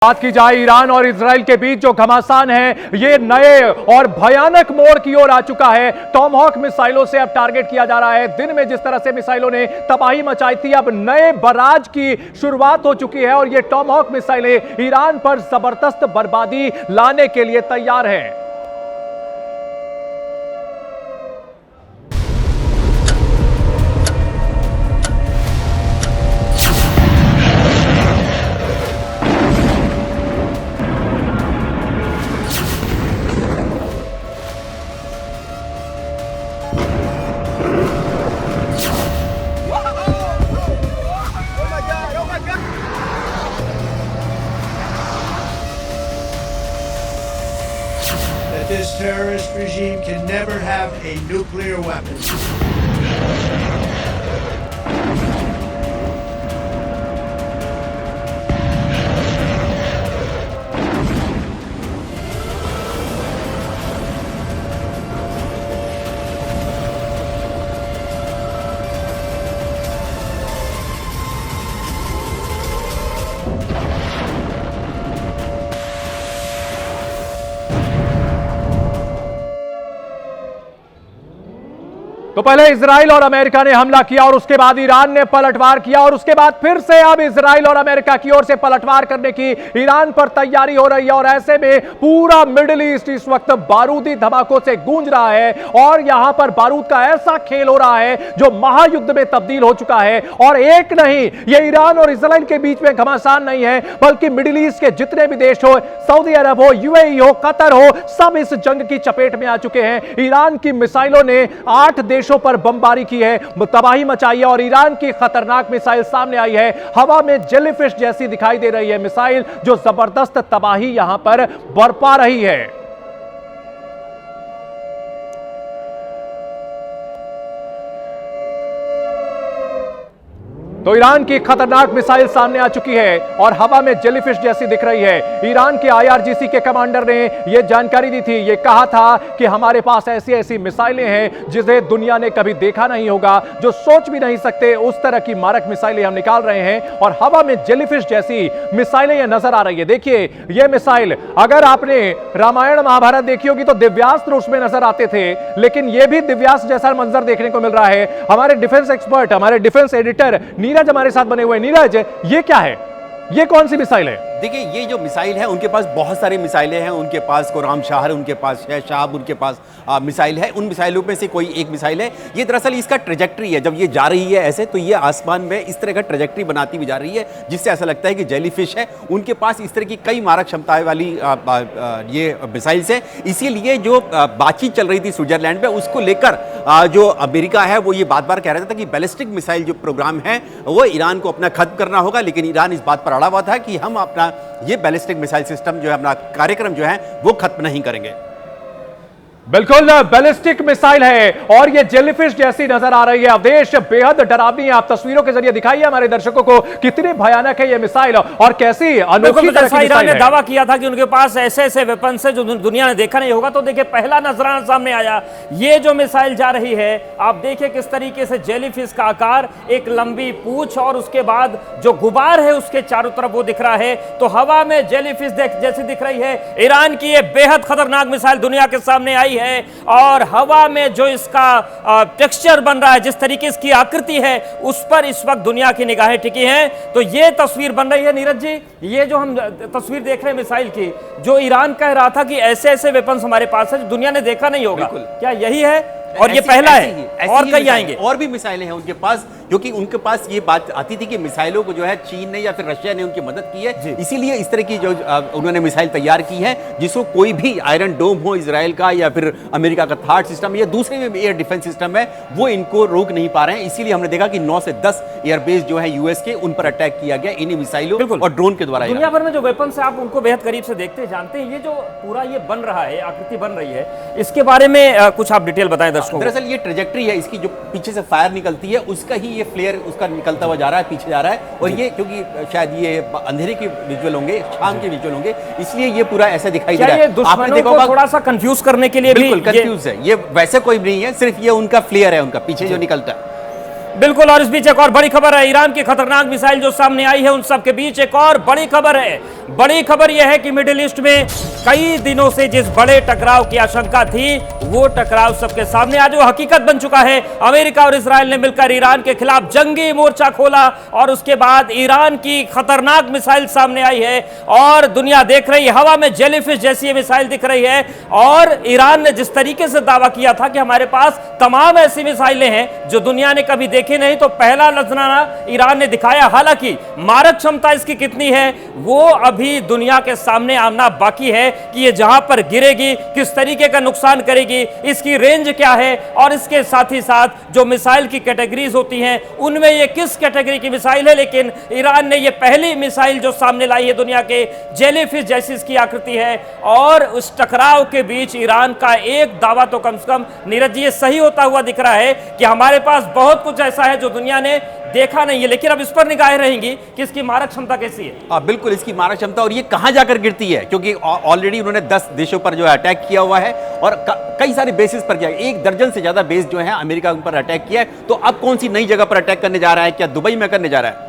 बात की जाए ईरान और इजराइल के बीच जो घमासान है ये नए और भयानक मोड़ की ओर आ चुका है। टॉमहॉक मिसाइलों से अब टारगेट किया जा रहा है। दिन में जिस तरह से मिसाइलों ने तबाही मचाई थी, अब नए बराज की शुरुआत हो चुकी है और ये टॉमहॉक मिसाइलें ईरान पर जबरदस्त बर्बादी लाने के लिए तैयार हैं। This terrorist regime can never have a nuclear weapon. तो पहले इजराइल और अमेरिका ने हमला किया और उसके बाद ईरान ने पलटवार किया और उसके बाद फिर से अब इजराइल और अमेरिका की ओर से पलटवार करने की ईरान पर तैयारी हो रही है। और ऐसे में पूरा मिडिल ईस्ट इस वक्त बारूदी धमाकों से गूंज रहा है और यहां पर बारूद का ऐसा खेल हो रहा है जो महायुद्ध में तब्दील हो चुका है। और एक नहीं, ये ईरान और इजराइल के बीच में घमासान नहीं है, बल्कि मिडिल ईस्ट के जितने भी देश हो, सऊदी अरब हो, यूएई हो, कतर हो, सब इस जंग की चपेट में आ चुके हैं। ईरान की मिसाइलों ने 8 देशों पर बमबारी की है, तबाही मचाई है और ईरान की खतरनाक मिसाइल सामने आई है। हवा में जेलीफिश जैसी दिखाई दे रही है मिसाइल, जो जबरदस्त तबाही यहां पर बरपा रही है। तो ईरान की खतरनाक मिसाइल सामने आ चुकी है और हवा में जेलीफिश जैसी दिख रही है। ईरान के आईआरजीसी के कमांडर ने यह जानकारी दी थी, यह कहा था कि हमारे पास ऐसी ऐसी मिसाइलें हैं जिसे दुनिया ने कभी देखा नहीं होगा, जो सोच भी नहीं सकते उस तरह की मारक मिसाइलें हम निकाल रहे हैं और हवा में जेलीफिश जैसी मिसाइलें यह नजर आ रही है। देखिए यह मिसाइल, अगर आपने रामायण महाभारत देखी होगी तो दिव्यास्त्र उसमें नजर आते थे, लेकिन यह भी दिव्यास्त्र जैसा मंजर देखने को मिल रहा है। हमारे डिफेंस एक्सपर्ट, हमारे डिफेंस एडिटर नीरज हमारे साथ बने हुए हैं। नीरज, ये क्या है? ये कौन सी मिसाइल है? देखिए, ये जो मिसाइल है, उनके पास बहुत सारी मिसाइलें हैं। उनके पास कोराम शाहर, उनके पास शाहब, उनके पास मिसाइल है। उन मिसाइलों में से कोई एक मिसाइल है। ये दरअसल इसका ट्रेजेक्ट्री है, जब ये जा रही है ऐसे, तो ये आसमान में इस तरह का ट्रेजेक्ट्री बनाती हुई जा रही है, जिससे ऐसा लगता है कि जेलीफिश है। उनके पास इस तरह की कई मारक क्षमताएं वाली ये मिसाइल्स है। इसीलिए जो बातचीत चल रही थी स्विट्जरलैंड में, उसको लेकर जो अमेरिका है वो ये बात बार कह रहा था कि बैलिस्टिक मिसाइल जो प्रोग्राम है वो ईरान को अपना खत्म करना होगा। लेकिन ईरान इस बात पर अड़ा हुआ था कि हम अपना ये बैलिस्टिक मिसाइल सिस्टम जो है, अपना कार्यक्रम जो है वो खत्म नहीं करेंगे। बिल्कुल बैलिस्टिक मिसाइल है और ये जेलीफिश जैसी नजर आ रही है। अवधेश, बेहद डरावनी है। आप तस्वीरों के जरिए दिखाइए हमारे दर्शकों को कितनी भयानक है ये मिसाइल और कैसी अनोखी तरह की ईरान ने दावा किया था कि उनके पास ऐसे ऐसे वेपन्स है जो दुनिया ने देखा नहीं होगा। तो देखिए, पहला नजराना सामने आया। ये जो मिसाइल जा रही है, आप देखिए किस तरीके से जेलीफिश का आकार, एक लंबी पूंछ और उसके बाद जो गुबार है उसके चारों तरफ वो दिख रहा है। तो हवा में जेलीफिश जैसी दिख रही है। ईरान की ये बेहद खतरनाक मिसाइल दुनिया के सामने आई है और हवा में जो इसका टेक्सचर बन रहा है, जिस तरीके की आकृति है, उस पर इस वक्त दुनिया की निगाहें टिकी हैं। तो ये तस्वीर बन रही है नीरज जी, ये जो हम तस्वीर देख रहे हैं मिसाइल की, जो ईरान कह रहा था कि ऐसे ऐसे वेपन्स हमारे पास है जो दुनिया ने देखा नहीं होगा, क्या यही है? और ये पहला है और कई आएंगे, और भी मिसाइलें हैं उनके पास, क्योंकि उनके पास ये बात आती थी कि मिसाइलों को जो है चीन ने या फिर रशिया ने उनकी मदद की है। इसीलिए इस तरह की जो उन्होंने मिसाइल तैयार की है, जिसको कोई भी आयरन डोम हो इजराइल का या फिर अमेरिका का थार्ड सिस्टम या दूसरे में एयर डिफेंस सिस्टम है, वो इनको रोक नहीं पा रहे हैं। इसीलिए हमने देखा कि 9 से 10 एयरबेस जो है यूएस के, उन पर अटैक किया गया इन्हीं मिसाइलों और ड्रोन के द्वारा। दुनिया भर में जो वेपन्स है, आप उनको बेहद करीब से देखते जानते हैं। ये जो पूरा ये बन रहा है, आकृति बन रही है, इसके बारे में कुछ आप डिटेल बताएं दर्शकों को। दरअसल ये ट्रेजेक्ट्री है इसकी, जो पीछे से फायर निकलती है उसका ही ये फ्लेयर उसका निकलता हुआ जा रहा है, पीछे जा रहा है। और ये क्योंकि शायद ये अंधेरे के विजुअल होंगे, शाम के विजुअल होंगे, इसलिए ये पूरा ऐसा दिखाई दे रहा है। आपने देखा होगा, थोड़ा सा कंफ्यूज करने के लिए बिल्कुल कंफ्यूज है। ये वैसे कोई नहीं है, सिर्फ ये उनका फ्लेयर है, उनका पीछे जो निकलता है। बिल्कुल। और इस बीच एक और बड़ी खबर है, ईरान की खतरनाक मिसाइल जो सामने आई है, उन सब के बीच एक और बड़ी खबर है। बड़ी खबर यह है कि मिडिल ईस्ट में कई दिनों से जिस बड़े टकराव की आशंका थी, वो टकराव सबके सामने आज वो हकीकत बन चुका है। अमेरिका और इजराइल ने मिलकर ईरान के खिलाफ जंगी मोर्चा खोला और उसके बाद ईरान की खतरनाक मिसाइल सामने आई है और दुनिया देख रही है। हवा में जेलीफिश जैसी मिसाइल दिख रही है और ईरान ने जिस तरीके से दावा किया था कि हमारे पास तमाम ऐसी मिसाइलें हैं जो दुनिया ने कभी देखी नहीं, तो पहला नजराना ईरान ने दिखाया। हालांकि मारक क्षमता इसकी कितनी है वो अभी दुनिया के सामने आना बाकी है कि ये जहां पर गिरेगी किस तरीके का नुकसान करेगी, इसकी रेंज क्या है और इसके साथ ही साथ जो मिसाइल की कैटेगरीज होती हैं उनमें ये किस कैटेगरी की मिसाइल है। लेकिन ईरान ने ये पहली मिसाइल जो सामने लाई है दुनिया के, जेलीफिश जैसी इसकी आकृति है और उस टकराव के बीच ईरान का एक दावा तो कम से कम नीरज जी ये सही होता हुआ दिख रहा है कि हमारे पास बहुत कुछ ऐसा है जो दुनिया ने देखा नहीं है। लेकिन अब इस पर निगाहें रहेंगी कि इसकी मारक क्षमता कैसी है। बिल्कुल, इसकी मारक क्षमता और ये कहां जाकर गिरती है, क्योंकि ऑलरेडी उन्होंने 10 देशों पर जो है अटैक किया हुआ है और कई सारे बेसिस पर किया, 1 दर्जन से ज्यादा बेस जो है अमेरिका पर अटैक किया है। तो अब कौन सी नई जगह पर अटैक करने जा रहा है? क्या दुबई में करने जा रहा है?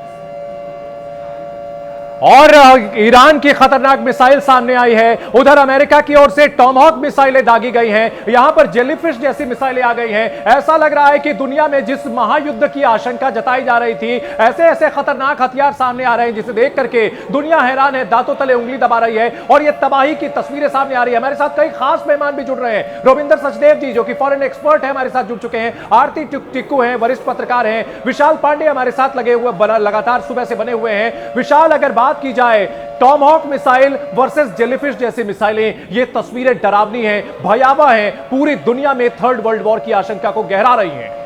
और ईरान की खतरनाक मिसाइल सामने आई है। उधर अमेरिका की ओर से टॉमहॉक मिसाइलें दागी गई हैं, यहां पर जेलीफिश जैसी मिसाइलें आ गई हैं। ऐसा लग रहा है कि दुनिया में जिस महायुद्ध की आशंका जताई जा रही थी, ऐसे ऐसे खतरनाक हथियार सामने आ रहे हैं जिसे देख करके दुनिया हैरान है, दांतों तले उंगली दबा रही है और यह तबाही की तस्वीरें सामने आ रही है। हमारे साथ कई खास मेहमान भी जुड़ रहे हैं। रविंदर सचदेव जी जो कि फॉरेन एक्सपर्ट है हमारे साथ जुड़ चुके हैं, आरती टिक्कू हैं, वरिष्ठ पत्रकार हैं, विशाल पांडे हमारे साथ लगे हुए लगातार सुबह से बने हुए हैं। विशाल, अगर बात की जाए टॉमहॉक मिसाइल वर्सेस जेलीफिश जैसी मिसाइलें, ये तस्वीरें डरावनी हैं, भयावह हैं, पूरी दुनिया में थर्ड वर्ल्ड वॉर की आशंका को गहरा रही हैं।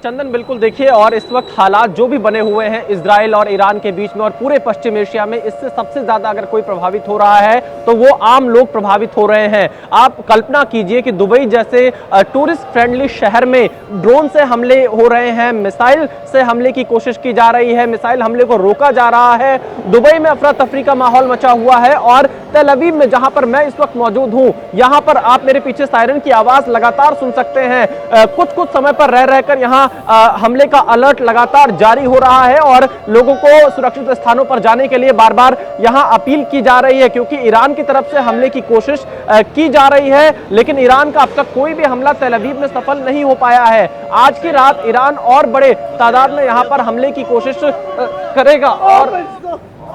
चंदन, बिल्कुल देखिए, और इस वक्त हालात जो भी बने हुए हैं इजराइल और ईरान के बीच में और पूरे पश्चिम एशिया में, इससे सबसे ज्यादा अगर कोई प्रभावित हो रहा है तो वो आम लोग प्रभावित हो रहे हैं। आप कल्पना कीजिए कि दुबई जैसे टूरिस्ट फ्रेंडली शहर में ड्रोन से हमले हो रहे हैं, मिसाइल से हमले की कोशिश की जा रही है, मिसाइल हमले को रोका जा रहा है। दुबई में अफरा तफरी का माहौल मचा हुआ है और तेल अवीव में जहां पर मैं इस वक्त मौजूद हूं, यहां पर आप मेरे पीछे सायरन की आवाज लगातार सुन सकते हैं। कुछ समय पर रह रहकर यहां हमले का अलर्ट लगातार जारी हो रहा है और लोगों को सुरक्षित स्थानों पर जाने के लिए बार बार यहां अपील की जा रही है, क्योंकि ईरान की तरफ से हमले की कोशिश की जा रही है। लेकिन ईरान का अब तक कोई भी हमला तेल अवीव में सफल नहीं हो पाया है। आज की रात ईरान और बड़े तादाद में यहां पर हमले की कोशिश करेगा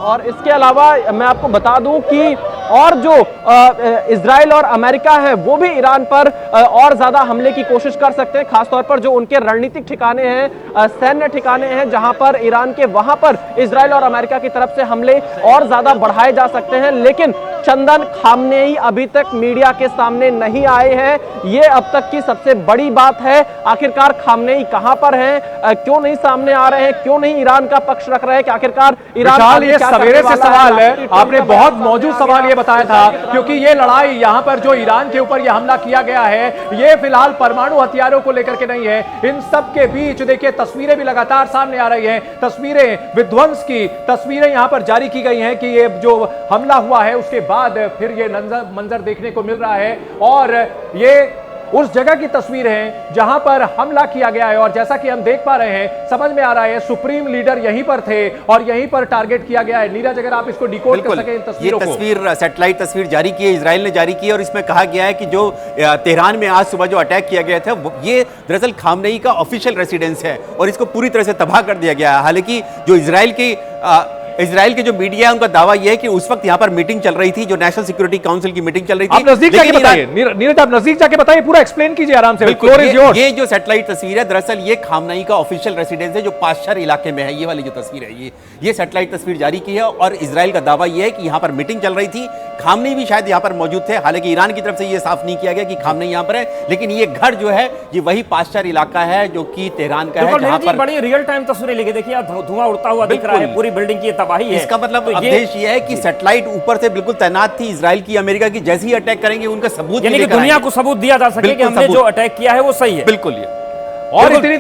और इसके अलावा मैं आपको बता दूं कि और जो इजराइल और अमेरिका है वो भी ईरान पर और ज्यादा हमले की कोशिश कर सकते हैं, खासतौर पर जो उनके रणनीतिक ठिकाने हैं, सैन्य ठिकाने हैं जहां पर ईरान के, वहां पर इजराइल और अमेरिका की तरफ से हमले और ज्यादा बढ़ाए जा सकते हैं। लेकिन चंदन, खामनेई अभी तक मीडिया के सामने नहीं आए हैं, ये अब तक की सबसे बड़ी बात है। आखिरकार खामनेई कहां पर हैं, क्यों नहीं सामने आ रहे हैं, क्यों नहीं ईरान का पक्ष रख रहे हैं कि आखिरकार ईरान ये सवेरे से सवाल है, आपने बहुत मौजूद सवाल ये बताया था, क्योंकि ये लड़ाई यहां पर जो ईरान के ऊपर यह हमला किया गया है, ये फिलहाल परमाणु हथियारों को लेकर के नहीं है। इन सब के बीच देखिए तस्वीरें भी लगातार सामने आ रही हैं, तस्वीरें विध्वंस की तस्वीरें यहां पर जारी की गई हैं कि ये जो हमला हुआ है उसके बाद फिर ये मंजर देखने को मिल रहा है और ये उस जगह की तस्वीर है जहां पर हमला किया गया है। और जैसा कि हम देख पा रहे हैं, समझ में आ रहा है, सुप्रीम लीडर यहीं पर थे और यहीं पर टारगेट किया गया है। नीरज, अगर आप इसको डिकोड कर सकें इन तस्वीरों को। ये तस्वीर सैटेलाइट तस्वीर जारी की है, इजराइल ने जारी की है और इसमें कहा गया है कि जो तेहरान में आज सुबह जो अटैक किया गया था ये दरअसल खामनेई का ऑफिशियल रेसिडेंस है और इसको पूरी तरह से तबाह कर दिया गया है। हालांकि जो इजराइल के जो मीडिया है उनका दावा यह है कि उस वक्त यहां पर मीटिंग चल रही थी, जो नेशनल सिक्योरिटी काउंसिल की मीटिंग चल रही थी। आप नजदीक जाके बताइए नीरज, आप नजदीक जाके बताइए, पूरा एक्सप्लेन कीजिए आराम से। ये जो सैटेलाइट तस्वीर है दरअसल ये खामनेई का ऑफिशियल रेसिडेंस है जो पाश्चर इलाके में है। ये वाली जो तस्वीर है ये सैटेलाइट तस्वीर जारी की है और इजराइल का दावा यह है कि यहां पर मीटिंग चल रही थी, खामनेई भी शायद यहां पर मौजूद थे। हालांकि ईरान की तरफ से यह साफ नहीं किया गया कि खामनेई यहां पर है, लेकिन ये घर जो है ये वही पाश्चर इलाका है जो कि तेहरान का है, जहां पर बड़ी रियल टाइम तस्वीरें लेके देखिए, धुआं उड़ता हुआ दिख रहा है, पूरी बिल्डिंग की तबाही है। इसका मतलब उद्देश्य यह है कि सैटेलाइट ऊपर से बिल्कुल तैनात थी इजराइल की, अमेरिका की, जैसे ही अटैक करेंगे उनका सबूत, यानी कि दुनिया को सबूत दिया जा सके कि हमने जो अटैक किया है वो सही है। बिल्कुल। और इतनी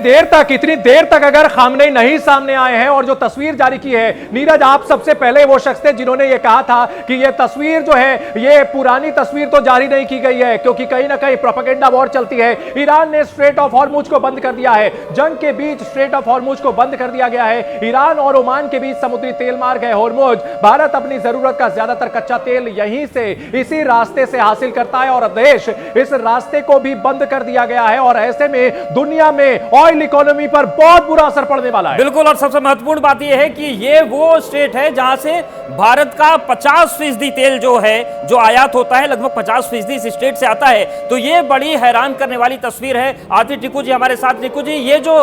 देर तक अगर खामनेई नहीं सामने आए हैं और जो तस्वीर जारी की है, नीरज आप सबसे पहले वो शख्स थे जिन्होंने ये कहा था कि ये तस्वीर जो है ये पुरानी तस्वीर तो जारी नहीं की गई है क्योंकि कहीं ना कहीं प्रोपेगेंडा वॉर चलती है। ईरान ने स्ट्रेट ऑफ हॉर्मुज को बंद कर दिया है, जंग के बीच स्ट्रेट ऑफ हॉर्मुज को बंद कर दिया गया है। ईरान और ओमान के बीच समुद्री तेल मार्ग है हॉर्मुज। भारत अपनी जरूरत का ज्यादातर कच्चा तेल यहीं से इसी रास्ते से हासिल करता है और देश इस रास्ते को भी बंद कर दिया गया है और ऐसे में दुनिया में ऑयल इकोनॉमी पर बहुत बुरा असर पड़ने वाला है। बिल्कुल, और सबसे महत्वपूर्ण बात यह है कि ये वो स्टेट है जहां से भारत का 50% तेल जो है जो आयात होता है, लगभग 50% इस स्टेट से आता है। तो ये बड़ी हैरान करने वाली तस्वीर है। आतिश टिक्कू जी हमारे साथ। टिक्कू जी, ये जो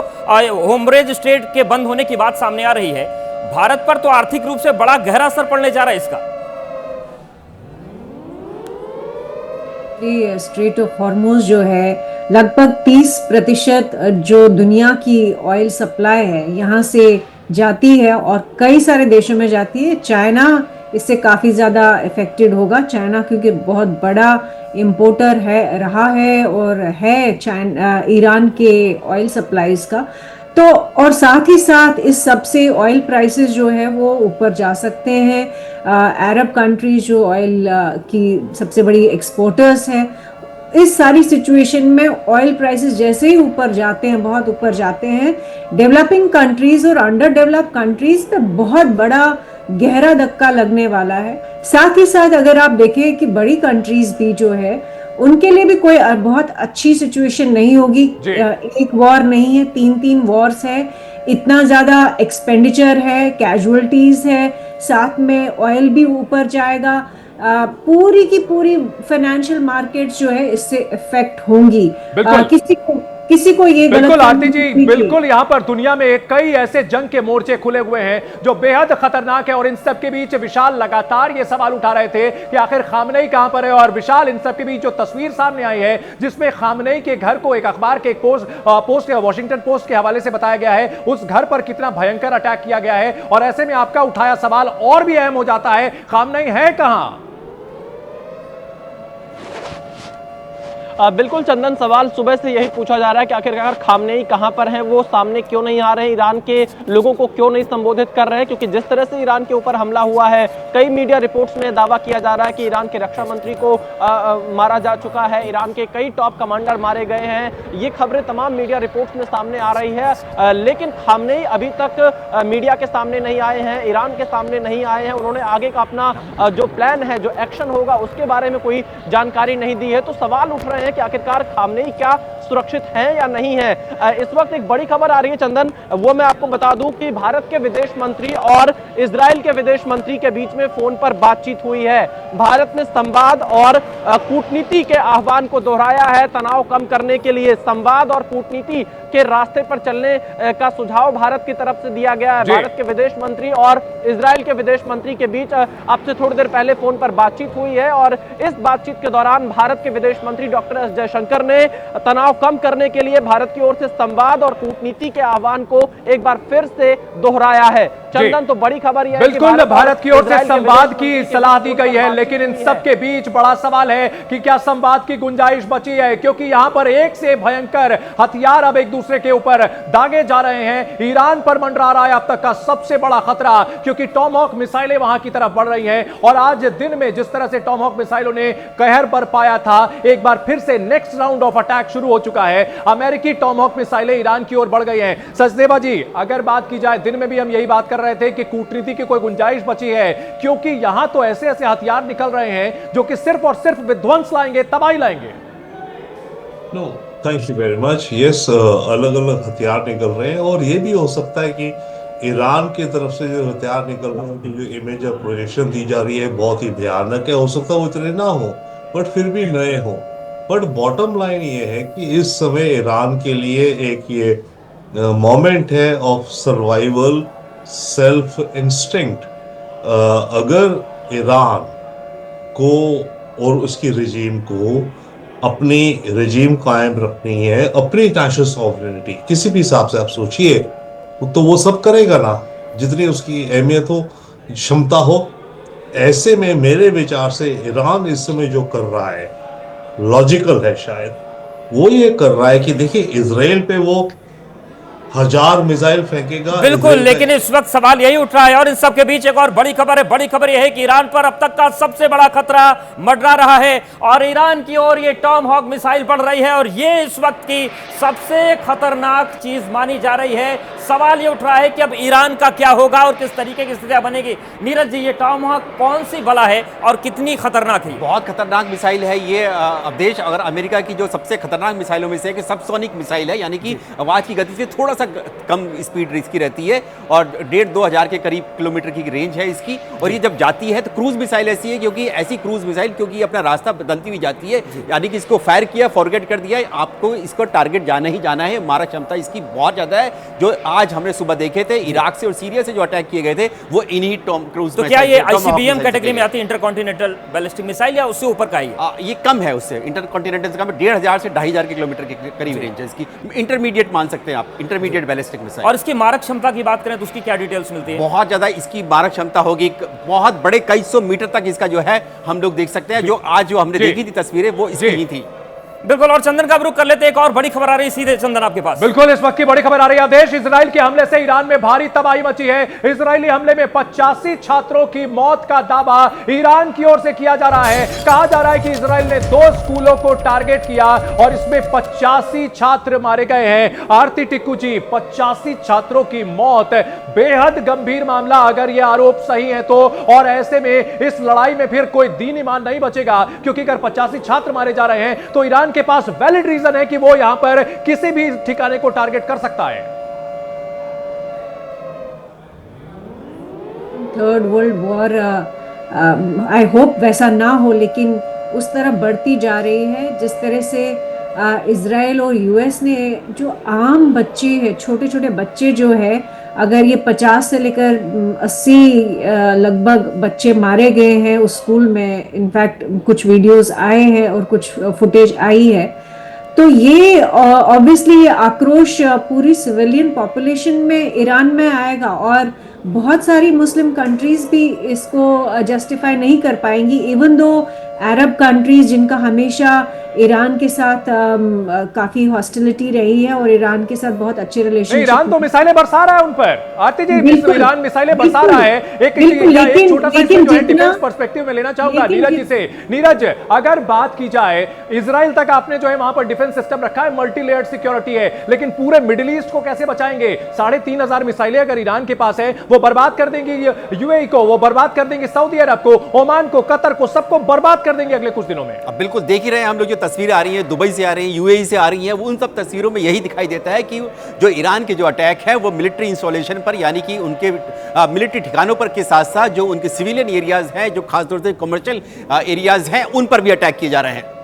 होमरेज स्टेट के बंद होने की बात सामने आ रही है, भारत पर तो आर्थिक रूप से बड़ा गहरा असर पड़ने जा रहा है इसका। स्ट्रेट ऑफ हॉर्मुज जो है लगभग 30% जो दुनिया की ऑयल सप्लाई है यहाँ से जाती है और कई सारे देशों में जाती है। चाइना इससे काफ़ी ज़्यादा इफेक्टेड होगा। चाइना क्योंकि बहुत बड़ा इंपोर्टर है, रहा है और है चाइना ईरान के ऑयल सप्लाईज का। तो और साथ ही साथ इस सब से ऑयल प्राइसेस जो है वो ऊपर जा सकते हैं। अरब कंट्रीज जो ऑयल की सबसे बड़ी एक्सपोर्टर्स हैं, इस सारी सिचुएशन में ऑयल प्राइसेस जैसे ही ऊपर जाते हैं, बहुत ऊपर जाते हैं, डेवलपिंग कंट्रीज और अंडर डेवलप्ड कंट्रीज पे बहुत बड़ा गहरा धक्का लगने वाला है। साथ ही साथ अगर आप देखें कि बड़ी कंट्रीज भी जो है उनके लिए भी कोई बहुत अच्छी सिचुएशन नहीं होगी। एक वॉर नहीं है, 3 वॉर्स है, इतना ज्यादा एक्सपेंडिचर है, कैजुअलिटीज है, साथ में ऑयल भी ऊपर जाएगा। पूरी की पूरी फाइनेंशियल मार्केट्स जो है इससे इफेक्ट होंगी। किसी को ये बिल्कुल आरती जी, बिल्कुल यहाँ पर दुनिया में कई ऐसे जंग के मोर्चे खुले हुए हैं जो बेहद खतरनाक है और इन सब के बीच विशाल लगातार ये सवाल उठा रहे थे कि आखिर खामनेई कहां पर है। और विशाल, इन सब के बीच जो तस्वीर सामने आई है जिसमें खामनेई के घर को एक अखबार के पोस्ट वॉशिंगटन पोस्ट के हवाले से बताया गया है, उस घर पर कितना भयंकर अटैक किया गया है। और ऐसे में आपका उठाया सवाल और भी अहम हो जाता है, खामनेई है कहां? बिल्कुल चंदन, सवाल सुबह से यही पूछा जा रहा है कि आखिरकार खामनेई कहां पर हैं, वो सामने क्यों नहीं आ रहे हैं, ईरान के लोगों को क्यों नहीं संबोधित कर रहे हैं। क्योंकि जिस तरह से ईरान के ऊपर हमला हुआ है, कई मीडिया रिपोर्ट्स में दावा किया जा रहा है कि ईरान के रक्षा मंत्री को मारा जा चुका है, ईरान के कई टॉप कमांडर मारे गए हैं। ये खबरें तमाम मीडिया रिपोर्ट्स में सामने आ रही है, लेकिन खामनेई अभी तक मीडिया के सामने नहीं आए हैं, ईरान के सामने नहीं आए हैं। उन्होंने आगे का अपना जो प्लान है, जो एक्शन होगा, उसके बारे में कोई जानकारी नहीं दी है। तो सवाल उठ रहे हैं कि आखिरकार खामनेई क्या सुरक्षित हैं या नहीं है। इस वक्त एक बड़ी खबर आ रही है चंदन, वो मैं आपको बता दूं कि भारत के विदेश मंत्री और इजराइल के विदेश मंत्री के बीच में फोन पर बातचीत हुई है। भारत ने संवाद और कूटनीति के आह्वान को दोहराया है। तनाव कम करने के लिए संवाद और कूटनीति के रास्ते पर चलने का सुझाव भारत की तरफ से दिया गया है। भारत के विदेश मंत्री और इजराइल के विदेश मंत्री के बीच अब से थोड़ी देर पहले फोन पर बातचीत हुई है और इस बातचीत के दौरान भारत के विदेश मंत्री डॉक्टर एस जयशंकर ने तनाव कम करने के लिए भारत की ओर से संवाद और कूटनीति के आह्वान को एक बार फिर से दोहराया है। चंदन, तो बड़ी खबर यह है कि भारत की ओर से संवाद की सलाह दी गई है, लेकिन इन सब के बीच बड़ा सवाल है कि क्या संवाद की गुंजाइश बची है, क्योंकि यहां पर एक से भयंकर हथियार अब एक दूसरे के ऊपर दागे जा रहे हैं। ईरान पर मंडरा रहा है अब तक का सबसे बड़ा खतरा, क्योंकि टॉमहॉक मिसाइलें वहां की तरफ बढ़ रही हैं और आज दिन में जिस तरह से टॉमहॉक मिसाइलों ने कहर बरपाया था, एक बार फिर से नेक्स्ट राउंड ऑफ अटैक शुरू हो चुका है। अमेरिकी टॉमहॉक मिसाइलें ईरान की ओर बढ़ गई हैं। सचदेवा जी, अगर बात की जाए, दिन में भी हम यही बात कर रहे थे कि कूटनीति की कोई गुंजाइश बची है, क्योंकि यहां तो ऐसे ऐसे हथियार निकल रहे हैं जो कि सिर्फ और सिर्फ विध्वंस लाएंगे, तबाही लाएंगे। No, thank you very much. Yes, अलग अलग हथियार निकल रहे हैं और ये भी हो सकता है कि ईरान की तरफ से जो हथियार निकल रहे हैं, उनकी जो इमेज और प्रोजेक्शन दी जा रही है बहुत ही भयानक है। हो सकता है वो इतने ना हो, बट फिर भी नए हो। बट बॉटम लाइन ये है कि इस समय ईरान के लिए एक ये मोमेंट है ऑफ सर्वाइवल, सेल्फ इंस्टिंक्ट। अगर ईरान को और उसकी रिजीम को अपनी रिजीम कायम रखनी है, अपनी नेशनल सॉवरेनिटी किसी भी हिसाब से आप सोचिए, तो वो सब करेगा ना, जितनी उसकी अहमियत हो, क्षमता हो। ऐसे में मेरे विचार से ईरान इस समय जो कर रहा है लॉजिकल है शायद, वो ये कर रहा है कि देखिए इजराइल पे वो 1000 मिसाइल फेंकेगा। बिल्कुल, इजराइल का लेकिन इस वक्त सवाल यही उठ रहा है और इन सब के बीच एक और बड़ी खबर है। बड़ी खबर यह है कि ईरान पर अब तक का सबसे बड़ा खतरा मंडरा रहा है और ईरान की ओर ये टॉम हॉक मिसाइल पड़ रही है और ये इस वक्त की सबसे खतरनाक चीज मानी जा रही है। सवाल ये उठ रहा है कि अब ईरान का क्या होगा और किस तरीके की स्थितियां बनेगी। नीरज जी, ये टॉम हॉक कौन सी बला है और कितनी खतरनाक है? बहुत खतरनाक मिसाइल है ये। अवधेश, अगर अमेरिका की जो सबसे खतरनाक मिसाइलों में से एक सबसोनिक मिसाइल है, यानी कि आवाज की गति से थोड़ा सा कम स्पीड इसकी रहती है और 1.5-2 हजार के करीब किलोमीटर की रेंज है इसकी। और ये जब जाती है तो क्रूज मिसाइल ऐसी है, क्योंकि ऐसी क्रूज मिसाइल क्योंकि अपना रास्ता बदलती हुई जाती है, यानी कि इसको फायर किया, फॉरगेट कर दिया, आपको इसको टारगेट जाना ही जाना है। मारक क्षमता इसकी बहुत ज्यादा है। जो आज हमने सुबह देखे थे इराक से और सीरिया से जो अटैक किए गए थे वो इन्हीं टॉम क्रूज। तो क्या ये आईसीबीएम कैटेगरी में आती है, इंटरकॉन्टिनेंटल बैलिस्टिक मिसाइल, या उससे ऊपर का ही? ये कम है उससे, इंटरकॉन्टिनेंटल से कम है। 1,500 से 2,500 किलोमीटर के करीब रेंज है इसकी। इंटरमीडिएट मान सकते हैं आप, इंटरमीडिएट बैलिस्टिक मिसाइल। और इसकी मारक क्षमता की बात करें तो उसकी क्या डिटेल्स मिलती है? बहुत ज्यादा इसकी मारक क्षमता होगी, बहुत बड़े कई सौ मीटर तक इसका जो है हम लोग देख सकते हैं। जो आज जो हमने देखी थी तस्वीरें वो इसकी ही थी। बिल्कुल, और चंदन का रुख कर लेते हैं। एक और बड़ी खबर आ रही है सीधे चंदन आपके पास। बिल्कुल, इस वक्त की बड़ी खबर आ रही है देश। इजराइल के हमले से ईरान में भारी तबाही मची है। इजरायली हमले में 85 छात्रों की मौत का दावा ईरान की ओर से किया जा रहा है। कहा जा रहा है कि इजराइल ने 2 स्कूलों को टारगेट किया और इसमें 85 छात्र मारे गए हैं। आरती टिक्कू जी, 85 छात्रों की मौत, बेहद गंभीर मामला अगर यह आरोप सही है तो। और ऐसे में इस लड़ाई में फिर कोई दीन ईमान नहीं बचेगा, क्योंकि अगर 85 छात्र मारे जा रहे हैं तो ईरान के पास वैलिड रीजन है कि वो यहां पर किसी भी ठिकाने को टारगेट कर सकता है। Third world war I hope वैसा ना हो, लेकिन उस तरह बढ़ती जा रही है। जिस तरह से इजराइल और यूएस ने जो आम बच्चे हैं, छोटे छोटे बच्चे जो है, अगर ये 50 से लेकर 80 लगभग बच्चे मारे गए हैं उस स्कूल में। इनफैक्ट कुछ वीडियोस आए हैं और कुछ फुटेज आई है, तो ये ऑब्वियसली ये आक्रोश पूरी सिविलियन पॉपुलेशन में ईरान में आएगा और बहुत सारी मुस्लिम कंट्रीज भी इसको जस्टिफाई नहीं कर पाएंगी। इवन दो अरब कंट्रीज जिनका हमेशा ईरान के साथ काफी हॉस्टिलिटी रही है और ईरान के साथ बहुत अच्छे रिलेशन। ईरान तो मिसाइलें बरसा रहा है उन पर। आरती जी, ईरान मिसाइलें बरसा रहा है। एक छोटा सा डिफेंस पर्सपेक्टिव में लेना चाहूंगा नीरज जी से। नीरज, अगर बात की जाए इजराइल तक आपने जो है वहां पर डिफेंस सिस्टम रखा है, मल्टी लेयर्ड सिक्योरिटी है, लेकिन पूरे मिडिल ईस्ट को कैसे बचाएंगे? 3,500 मिसाइलें अगर ईरान के पास है, वो बर्बाद कर देंगे यूएई को, वो बर्बाद कर देंगे सऊदी अरब को, ओमान को, कतर को, सबको बर्बाद कर देंगे अगले कुछ दिनों में। अब बिल्कुल देख ही रहे हैं हम लोग, जो तस्वीरें आ रही हैं दुबई से आ रही हैं, यूएई से आ रही हैं, वो उन सब तस्वीरों में यही दिखाई देता है कि जो ईरान के जो अटैक है वो मिलिट्री इंस्टॉलेशन पर, यानी कि उनके मिलिट्री ठिकानों पर के साथ साथ जो उनके सिविलियन एरियाज हैं, जो खासतौर से कमर्शियल एरियाज हैं, उन पर भी अटैक किए जा रहे हैं।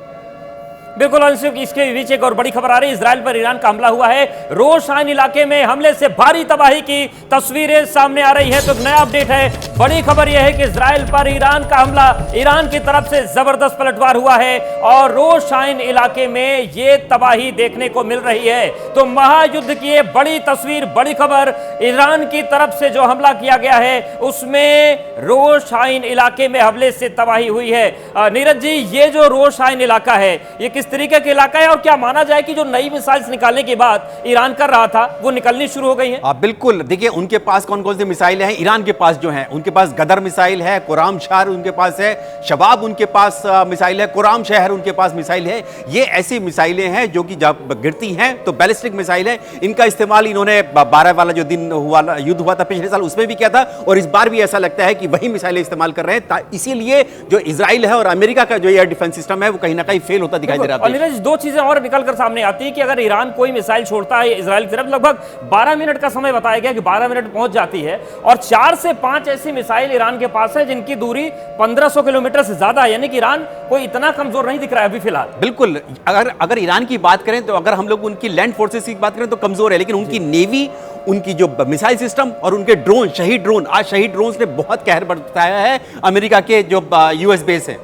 बिल्कुल, इसके बीच एक और बड़ी खबर आ रही है। इजराइल पर ईरान का हमला हुआ है। रोशाइन इलाके में हमले से भारी तबाही की तस्वीरें सामने आ रही है। तो नया अपडेट है, बड़ी खबर यह है कि इजराइल पर ईरान का हमला, ईरान की तरफ से जबरदस्त पलटवार हुआ है और रोशाइन इलाके में ये तबाही देखने को मिल रही है। तो महायुद्ध की ये बड़ी तस्वीर, बड़ी खबर, ईरान की तरफ से जो हमला किया गया है उसमें रोशाइन इलाके में हमले से तबाही हुई है। नीरज जी, ये जो रोशाइन इलाका है ये किस तरीके का इलाका है और क्या माना जाए कि जो नई मिसाइल्स निकालने के बाद ईरान कर रहा था वो निकलनी शुरू हो गई है? बिल्कुल, देखिए उनके पास कौन कौन सी मिसाइलें हैं ईरान के पास जो हैं, उनके पास गदर मिसाइल है, कुराम शहर उनके पास है, शबाब उनके पास मिसाइल है, कुराम शहर उनके पास मिसाइल है। ये ऐसी मिसाइलें हैं जो कि जब गिरती हैं तो बैलिस्टिक मिसाइल है। इनका इस्तेमाल इन्होंने 12 वाला जो दिन हुआ, युद्ध हुआ था पिछले साल, उसमें भी किया था और इस बार भी ऐसा लगता है कि वही मिसाइलें इस्तेमाल कर रहे हैं। इसीलिए जो इजराइल है और अमेरिका का जो एयर डिफेंस सिस्टम है वो कहीं ना कहीं फेल होता दिखाई दे रहा है। और नीरज, 2 चीजें और निकलकर सामने आती है कि अगर ईरान कोई मिसाइल छोड़ता है इजराइल की तरफ, लगभग 12 मिनट का समय बताया गया कि 12 मिनट पहुंच जाती है और 4 से 5 ऐसी मिसाइल ईरान के पास है जिनकी दूरी 1500 किलोमीटर से ज्यादा है। यानी कि ईरान कोई इतना कमजोर नहीं दिख रहा है अभी फिलहाल। बिल्कुल, अगर ईरान की बात करें तो, अगर हम लोग उनकी लैंड फोर्सेस की बात करें तो कमजोर है, लेकिन उनकी नेवी, उनकी जो मिसाइल सिस्टम और उनके ड्रोन, शहीद ड्रोन, आज शहीद ड्रोन ने बहुत कहर बरताया है अमेरिका के जो यूएस बेस है।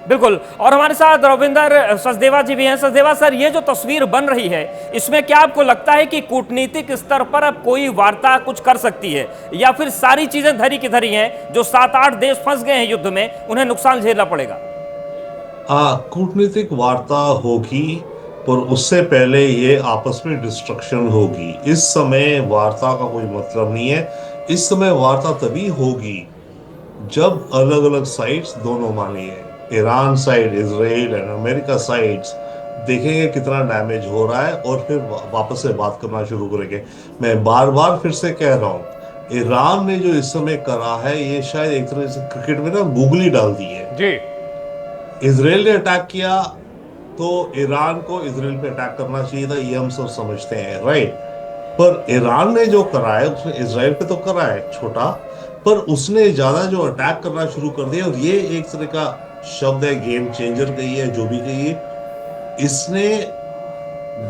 बिल्कुल, और हमारे साथ रविंदर सचदेवा जी भी हैं। सचदेवा सर, ये जो तस्वीर बन रही है इसमें क्या आपको लगता है कि कूटनीतिक स्तर पर अब कोई वार्ता कुछ कर सकती है, या फिर सारी चीजें धरी की धरी हैं, जो 7-8 देश फंस गए हैं युद्ध में उन्हें नुकसान झेलना पड़ेगा? कूटनीतिक वार्ता होगी पर उससे पहले ये आपस में डिस्ट्रक्शन होगी। इस समय वार्ता का कोई मतलब नहीं है। इस समय वार्ता तभी होगी जब अलग अलग साइड्स दोनों मानिए, Iran side, Israel and America sides देखेंगे कितना डैमेज हो रहा है और फिर वापस से बात करना शुरू करेंगे। मैं बार बार फिर से कह रहा हूँ, ईरान ने जो इस समय करा है ये शायद एक तरह से क्रिकेट में ना गूगली डाल दी है। जी। इजराइल ने अटैक किया तो ईरान को इजराइल पे अटैक करना चाहिए था, ये हम सब समझते हैं, राइट। पर ईरान ने जो करा है उसने इजराइल पे तो करा है छोटा, पर उसने ज्यादा जो अटैक करना शुरू कर दिया, और ये एक तरह का शब्द है, गेम चेंजर कही है, जो भी कही है, इसने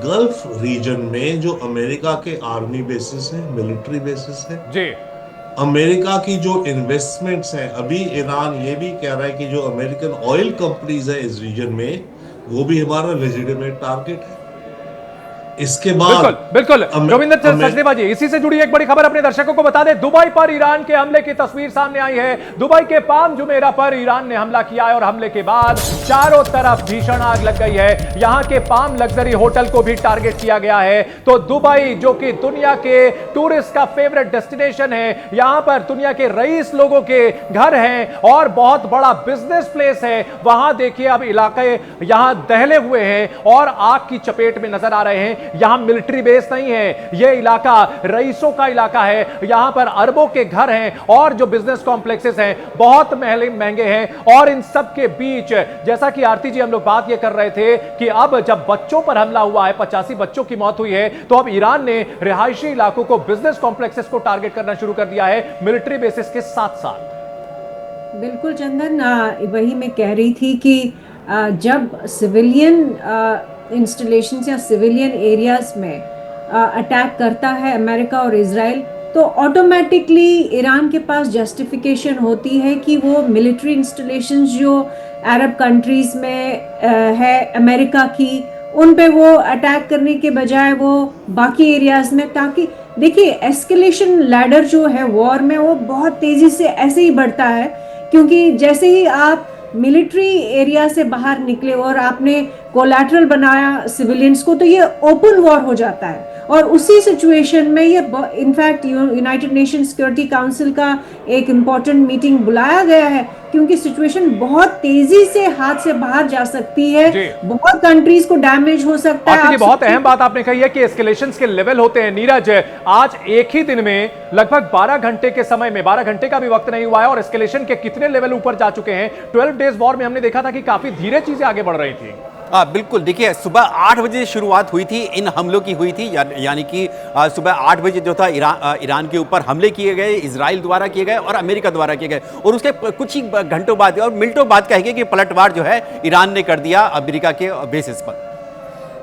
गल्फ रीजन में जो अमेरिका के आर्मी बेसिस है, मिलिट्री बेसिस है, जी। अमेरिका की जो इन्वेस्टमेंट्स हैं, अभी ईरान ये भी कह रहा है कि जो अमेरिकन ऑयल कंपनीज है इस रीजन में वो भी हमारा लेजिटिमेट टारगेट है। इसके बाद बिल्कुल रविंदर सचदेवा जी, इसी से जुड़ी एक बड़ी खबर अपने दर्शकों को बता दें। दुबई पर ईरान के हमले की तस्वीर सामने आई है। दुबई के पाम जुमेरा पर ईरान ने हमला किया है और हमले के बाद चारों तरफ भीषण आग लग गई है। यहां के पाम लग्जरी होटल को भी टारगेट किया गया है। तो दुबई जो कि दुनिया के टूरिस्ट का फेवरेट डेस्टिनेशन है, यहां पर दुनिया के रईस लोगों के घर हैं और बहुत बड़ा बिजनेस प्लेस है, वहां देखिए अब इलाके यहां दहले हुए हैं और आग की चपेट में नजर आ रहे हैं। यहां मिलिट्री बेस नहीं है, यह इलाका रईसों का इलाका है। यहां पर अरबों के घर हैं और जो बिजनेस कॉम्प्लेक्सेस हैं बहुत महंगे हैं। और इन सब के बीच जैसा कि आरती जी हम लोग बात ये कर रहे थे कि अब जब बच्चों पर हमला हुआ है, 85 बच्चों की मौत हुई है, तो अब ईरान ने रिहायशी इलाकों को, बिजनेस कॉम्प्लेक्सेस को टारगेट करना शुरू कर दिया है मिलिट्री बेसिस के साथ साथ। बिल्कुल चंदन, वही मैं कह रही थी कि जब सिविलियन इंस्टॉलेशंस या सिविलियन एरियाज में अटैक करता है अमेरिका और इजराइल, तो ऑटोमेटिकली ईरान के पास जस्टिफिकेशन होती है कि वो मिलिट्री इंस्टॉलेशंस जो अरब कंट्रीज में है अमेरिका की, उन पे वो अटैक करने के बजाय वो बाकी एरियाज में, ताकि देखिए एस्केलेशन लैडर जो है वॉर में वो बहुत तेजी से ऐसे ही बढ़ता है, क्योंकि जैसे ही आप मिलिट्री एरिया से बाहर निकले और आपने कोलैटरल बनाया सिविलियंस को, तो ये ओपन वॉर हो जाता है। और उसी सिचुएशन में ये in fact United nation security council का एक इम्पॉर्टेंट मीटिंग बुलाया गया है, क्योंकि सिचुएशन बहुत तेजी से हाथ से बाहर जा सकती है, बहुत कंट्रीज को डैमेज हो सकता है। बहुत अहम बात आपने कही है कि एस्केलेशंस के लेवल होते हैं। नीरज, आज एक ही दिन में लगभग 12 घंटे के समय में, 12 घंटे का भी वक्त नहीं हुआ है और एस्केलेशन के कितने लेवल ऊपर जा चुके हैं। 12 डेज वॉर में हमने देखा था कि काफी धीरे चीजें आगे बढ़ रही थी। बिल्कुल, देखिए सुबह 8 बजे शुरुआत हुई थी, इन हमलों की हुई थी, यानी कि सुबह 8 बजे जो था ईरान के ऊपर हमले किए गए, इजराइल द्वारा किए गए और अमेरिका द्वारा किए गए, और उसके कुछ ही घंटों बाद और मिनटों बाद कहेंगे कि पलटवार जो है ईरान ने कर दिया अमेरिका के बेसिस पर।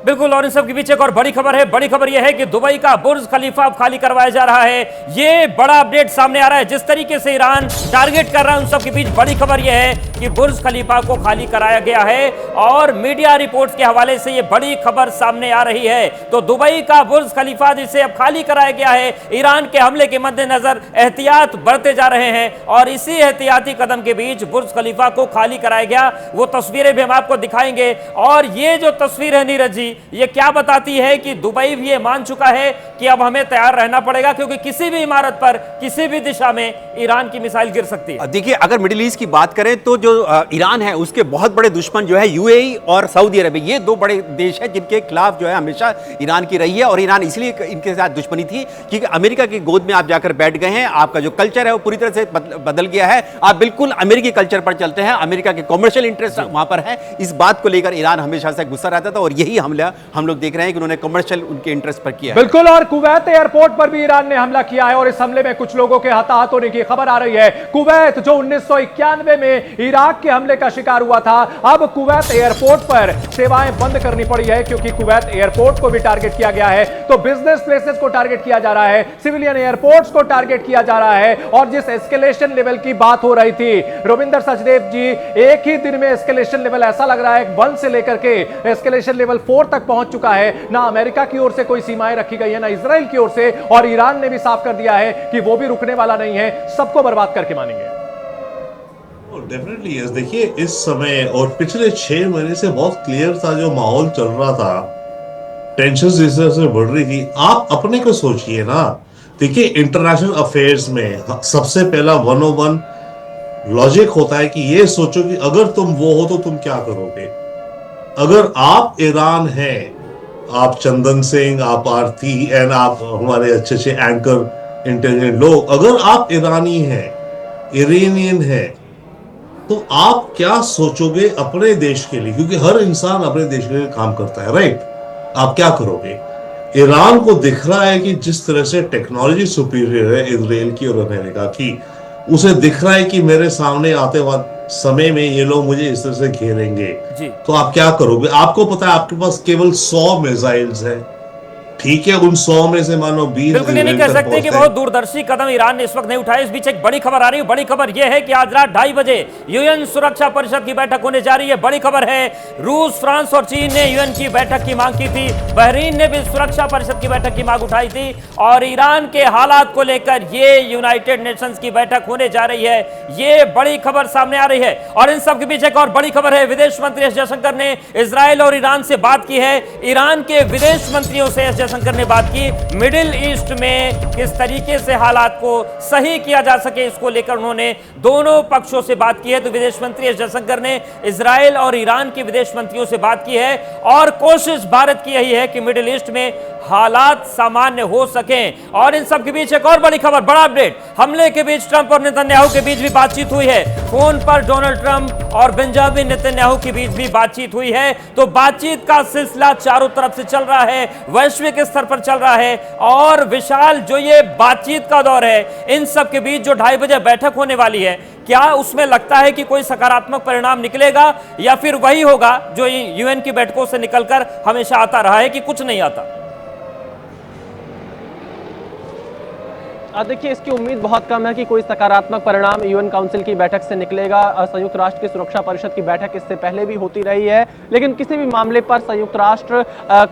बिल्कुल, और इन सब के पीछे एक और बड़ी खबर है। बड़ी खबर यह है कि दुबई का बुर्ज खलीफा अब खाली करवाया जा रहा है। ये बड़ा अपडेट सामने आ रहा है। जिस तरीके से ईरान टारगेट कर रहा है उन सब के बीच बड़ी खबर यह है कि बुर्ज खलीफा को खाली कराया गया है और मीडिया रिपोर्ट्स के हवाले से ये बड़ी खबर सामने आ रही है। तो दुबई का बुर्ज खलीफा जिसे अब खाली कराया गया है, ईरान के हमले के मद्देनजर एहतियात बढ़ते जा रहे हैं और इसी एहतियाती कदम के बीच बुर्ज खलीफा को खाली कराया गया। वो तस्वीरें भी हम आपको दिखाएंगे। और ये जो तस्वीर है नीरज जी, ये क्या बताती है कि दुबई भी ये मान चुका है कि अब हमें तैयार रहना पड़ेगा, क्योंकि किसी भी इमारत पर किसी भी दिशा में ईरान की मिसाइल गिर सकती है। देखिए, अगर मिडिल ईस्ट की बात करें तो जो ईरान है उसके बहुत बड़े दुश्मन जो है यूएई और सऊदी अरब, ये दो बड़े देश हैं जिनके खिलाफ जो है हमेशा ईरान की रही है। और ईरान इसलिए इनके साथ दुश्मनी थी क्योंकि अमेरिका की गोद में आप जाकर बैठ गए हैं, आपका जो कल्चर है वो पूरी तरह से बदल गया है, आप बिल्कुल अमेरिकी कल्चर पर चलते हैं, अमेरिका के कॉमर्शियल इंटरेस्ट वहां पर है। इस बात को लेकर ईरान हमेशा से गुस्सा रहता था और यही हमला हम लोग देख रहे हैं कि उन्होंने कमर्शियल उनके इंटरेस्ट पर किया है। बिल्कुल, और कुवैत एयरपोर्ट पर भी ईरान ने हमला किया है और इस हमले में कुछ लोगों के हताहत होने की खबर आ रही है। कुवैत जो 1991 में इराक के हमले का शिकार हुआ था, अब कुवैत एयरपोर्ट पर सेवाएं बंद करनी पड़ी है क्योंकि कुवैत एयरपोर्ट को भी टारगेट किया गया है। तो बिजनेस प्लेसेस को टारगेट किया जा रहा है, सिविलियन एयरपोर्ट्स को टारगेट किया जा रहा है। और जिस एस्केलेशन लेवल की बात हो रही थी रविंदर सचदेव जी, एक ही दिन में एस्केलेशन लेवल ऐसा लग रहा है 1 से लेकर के एस्केलेशन लेवल 4 तक पहुंच चुका है। ना अमेरिका की ओर से कोई सीमाएं रखी गई है, ना इजराइल की ओर से, और ईरान ने भी साफ कर दिया है कि वो भी रुकने वाला नहीं है, सबको बर्बाद करके मानेंगे। Definitely yes. देखिए, इस समय और पिछले 6 महीने से बहुत क्लियर था जो माहौल चल रहा था टेंशन इस तरह से बढ़ रही थी, आप अपने को सोचिए ना। देखिए, इंटरनेशनल अफेयर्स में सबसे पहला 101 लॉजिक होता है कि ये सोचो कि अगर तुम वो हो तो तुम क्या करोगे। अगर आप ईरान हैं, आप चंदन सिंह, आप आरती एंड आप हमारे अच्छे अच्छे एंकर इंटेलिजेंट लोग, अगर आप ईरानी हैं, इरानियन हैं, तो आप क्या सोचोगे अपने देश के लिए? क्योंकि हर इंसान अपने देश के लिए काम करता है, राइट? आप क्या करोगे? ईरान को दिख रहा है कि जिस तरह से टेक्नोलॉजी सुपीरियर है इजराइल की और अमेरिका की, उसे दिख रहा है कि मेरे सामने आते वक्त समय में ये लोग मुझे इस तरह से घेरेंगे जी। तो आप क्या करोगे? आपको पता है आपके पास केवल 100 मिसाइल्स हैं, ठीक है, उन 100 में से मानो 20 बिल्कुल ये नहीं कह सकते कि बहुत दूरदर्शी कदम ईरान ने इस वक्त नहीं उठाया। इस बीच एक बड़ी खबर आ रही है। बड़ी खबर यह है कि आज रात 2:30 बजे यूएन सुरक्षा परिषद की बैठक होने जा रही है। बड़ी खबर है, रूस, फ्रांस और चीन ने यूएन की बैठक की मांग की थी। बहरीन ने भी सुरक्षा परिषद की बैठक की मांग उठाई थी और ईरान के हालात को लेकर ये यूनाइटेड नेशंस की बैठक होने जा रही है। ये बड़ी खबर सामने आ रही है और इन सब के बीच एक और बड़ी खबर है। विदेश मंत्री एस जयशंकर ने इजराइल और ईरान से बात की है। ईरान के विदेश मंत्रियों से एस जयशंकर ने बात की। मिडिल ईस्ट में किस तरीके से हालात को सही किया जा सके, इसको लेकर उन्होंने दोनों पक्षों से बात की है। तो विदेश मंत्री एस जयशंकर ने इजराइल और ईरान के विदेश मंत्रियों से बात की है और कोशिश भारत की यही है कि मिडिल ईस्ट में हालात सामान्य हो सकें। और इन सब के बीच एक और बड़ी खबर, बड़ा अपडेट, हमले के बीच ट्रंप और नेतन्याहू के बीच भी बातचीत हुई है। फोन पर डोनाल्ड ट्रंप और बेंजामिन नेतन्याहू के बीच भी बातचीत हुई है। तो बातचीत का सिलसिला चारों तरफ से चल रहा है, वैश्विक स्तर पर चल रहा है। और विशाल, जो ये बातचीत का दौर है, इन सब के बीच जो 2:30 बजे बैठक होने वाली है, क्या उसमें लगता है कि कोई सकारात्मक परिणाम निकलेगा या फिर वही होगा जो यूएन की बैठकों से निकलकर हमेशा आता रहा है कि कुछ नहीं आता? देखिए, इसकी उम्मीद बहुत कम है कि कोई सकारात्मक परिणाम यूएन काउंसिल की बैठक से निकलेगा। संयुक्त राष्ट्र की सुरक्षा परिषद की बैठक इससे पहले भी होती रही है, लेकिन किसी भी मामले पर संयुक्त राष्ट्र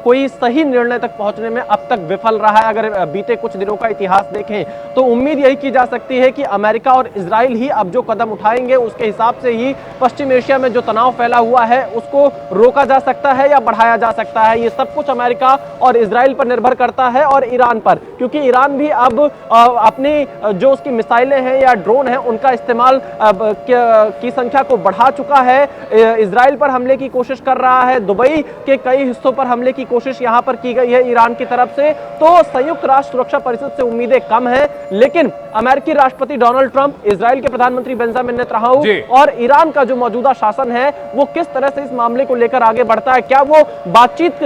कोई सही निर्णय तक पहुंचने में अब तक विफल रहा है। अगर बीते कुछ दिनों का इतिहास देखें तो उम्मीद यही की जा सकती है कि अमेरिका और इजराइल ही अब जो कदम उठाएंगे उसके हिसाब से ही पश्चिम एशिया में जो तनाव फैला हुआ है उसको रोका जा सकता है या बढ़ाया जा सकता है। ये सब कुछ अमेरिका और इजराइल पर निर्भर करता है और ईरान पर, क्योंकि ईरान भी अब अपनी जो उसकी मिसाइलें हैं या ड्रोन हैं उनका इस्तेमाल की संख्या को बढ़ा चुका है। इजराइल पर हमले की कोशिश कर रहा है, दुबई के कई हिस्सों पर हमले की कोशिश यहां पर की गई है ईरान की तरफ से। तो संयुक्त राष्ट्र सुरक्षा परिषद से उम्मीदें कम हैं, लेकिन अमेरिकी राष्ट्रपति डोनाल्ड ट्रंप, इजराइल के प्रधानमंत्री बेंजामिन नेतन्याहू और ईरान का जो मौजूदा शासन है वो किस तरह से इस मामले को लेकर आगे बढ़ता है, क्या वो बातचीत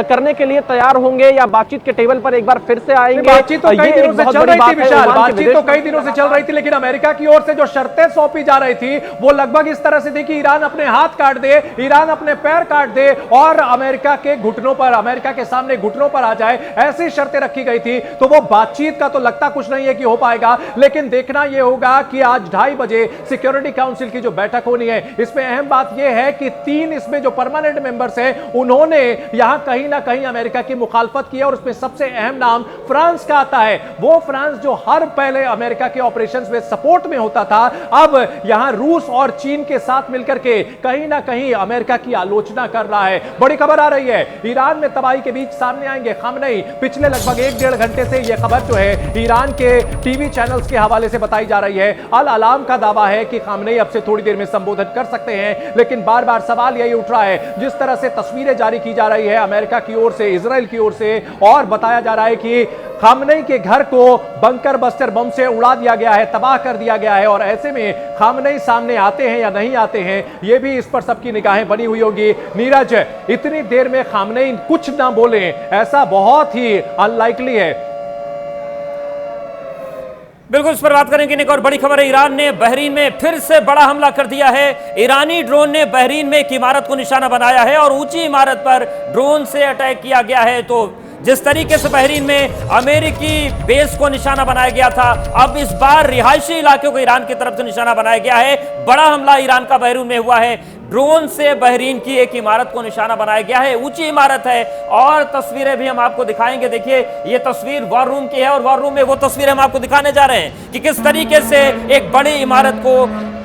करने के लिए तैयार होंगे या बातचीत के टेबल पर एक बार फिर से आएंगे? बातचीत तो कई दिनों से चल रही थी विशाल, बातचीत तो कई दिनों से चल रही थी, लेकिन अमेरिका की ओर से जो शर्तें सौंपी जा रही थी वो लगभग इस तरह से थी कि ईरान अपने हाथ काट दे, ईरान अपने पैर काट दे और अमेरिका के घुटनों पर, अमेरिका के सामने घुटनों पर आ जाए, ऐसी शर्तें रखी गई थी। तो वो बातचीत का तो लगता कुछ नहीं है कि हो पाएगा, लेकिन देखना यह होगा कि आज 2:30 बजे सिक्योरिटी काउंसिल की जो बैठक होनी है, इसमें अहम बात यह है कि 3 इसमें जो परमानेंट मेंबर्स हैं उन्होंने यहां कहीं ना कहीं अमेरिका की मुखालफत की है और उसमें सबसे अहम नाम फ्रांस का आता है। वो फ्रांस जो हर पहले अमेरिका के ऑपरेशंस में सपोर्ट में होता था, अब यहां रूस और चीन के साथ मिलकर के कहीं ना कहीं अमेरिका की आलोचना कर रहा है। बड़ी खबर आ रही है, ईरान में तबाही के बीच सामने आएंगे खामनेई। पिछले लगभग 1-1.5 घंटे से यह खबर जो है ईरान के टीवी चैनल्स के हवाले से बताई जा रही है। अल अलाम का दावा है कि खामनेई अब से थोड़ी देर में संबोधन कर सकते हैं, लेकिन बार बार सवाल यही उठ रहा है, जिस तरह से तस्वीरें जारी की जा रही है अमेरिका की ओर से, इजराइल की ओर से, और बताया जा रहा है कि खामनेई के घर को बंकर बस्टर बम से उड़ा दिया गया है, तबाह कर दिया गया है। और ऐसे में खामनेई सामने आते हैं या नहीं आते हैं, यह भी इस पर सबकी निगाहें बनी हुई होगी। नीरज, इतनी देर में खामनेई कुछ ना बोले, ऐसा बहुत ही अनलाइकली है। बिल्कुल, इस पर बात करेंगे। एक और बड़ी खबर है, ईरान ने बहरीन में फिर से बड़ा हमला कर दिया है। ईरानी ड्रोन ने बहरीन में एक इमारत को निशाना बनाया है और ऊंची इमारत पर ड्रोन से अटैक किया गया है। तो जिस तरीके से बहरीन में अमेरिकी बेस को निशाना बनाया गया था, अब इस बार रिहायशी इलाकों को ईरान की तरफ से निशाना बनाया गया है। बड़ा हमला ईरान का बहरीन में हुआ है, ड्रोन से बहरीन की एक इमारत को निशाना बनाया गया है, ऊंची इमारत है और तस्वीरें भी हम आपको दिखाएंगे। देखिए, ये तस्वीर वॉर रूम की है और वॉर रूम में वो तस्वीरें हम आपको दिखाने जा रहे हैं कि किस तरीके से एक बड़ी इमारत को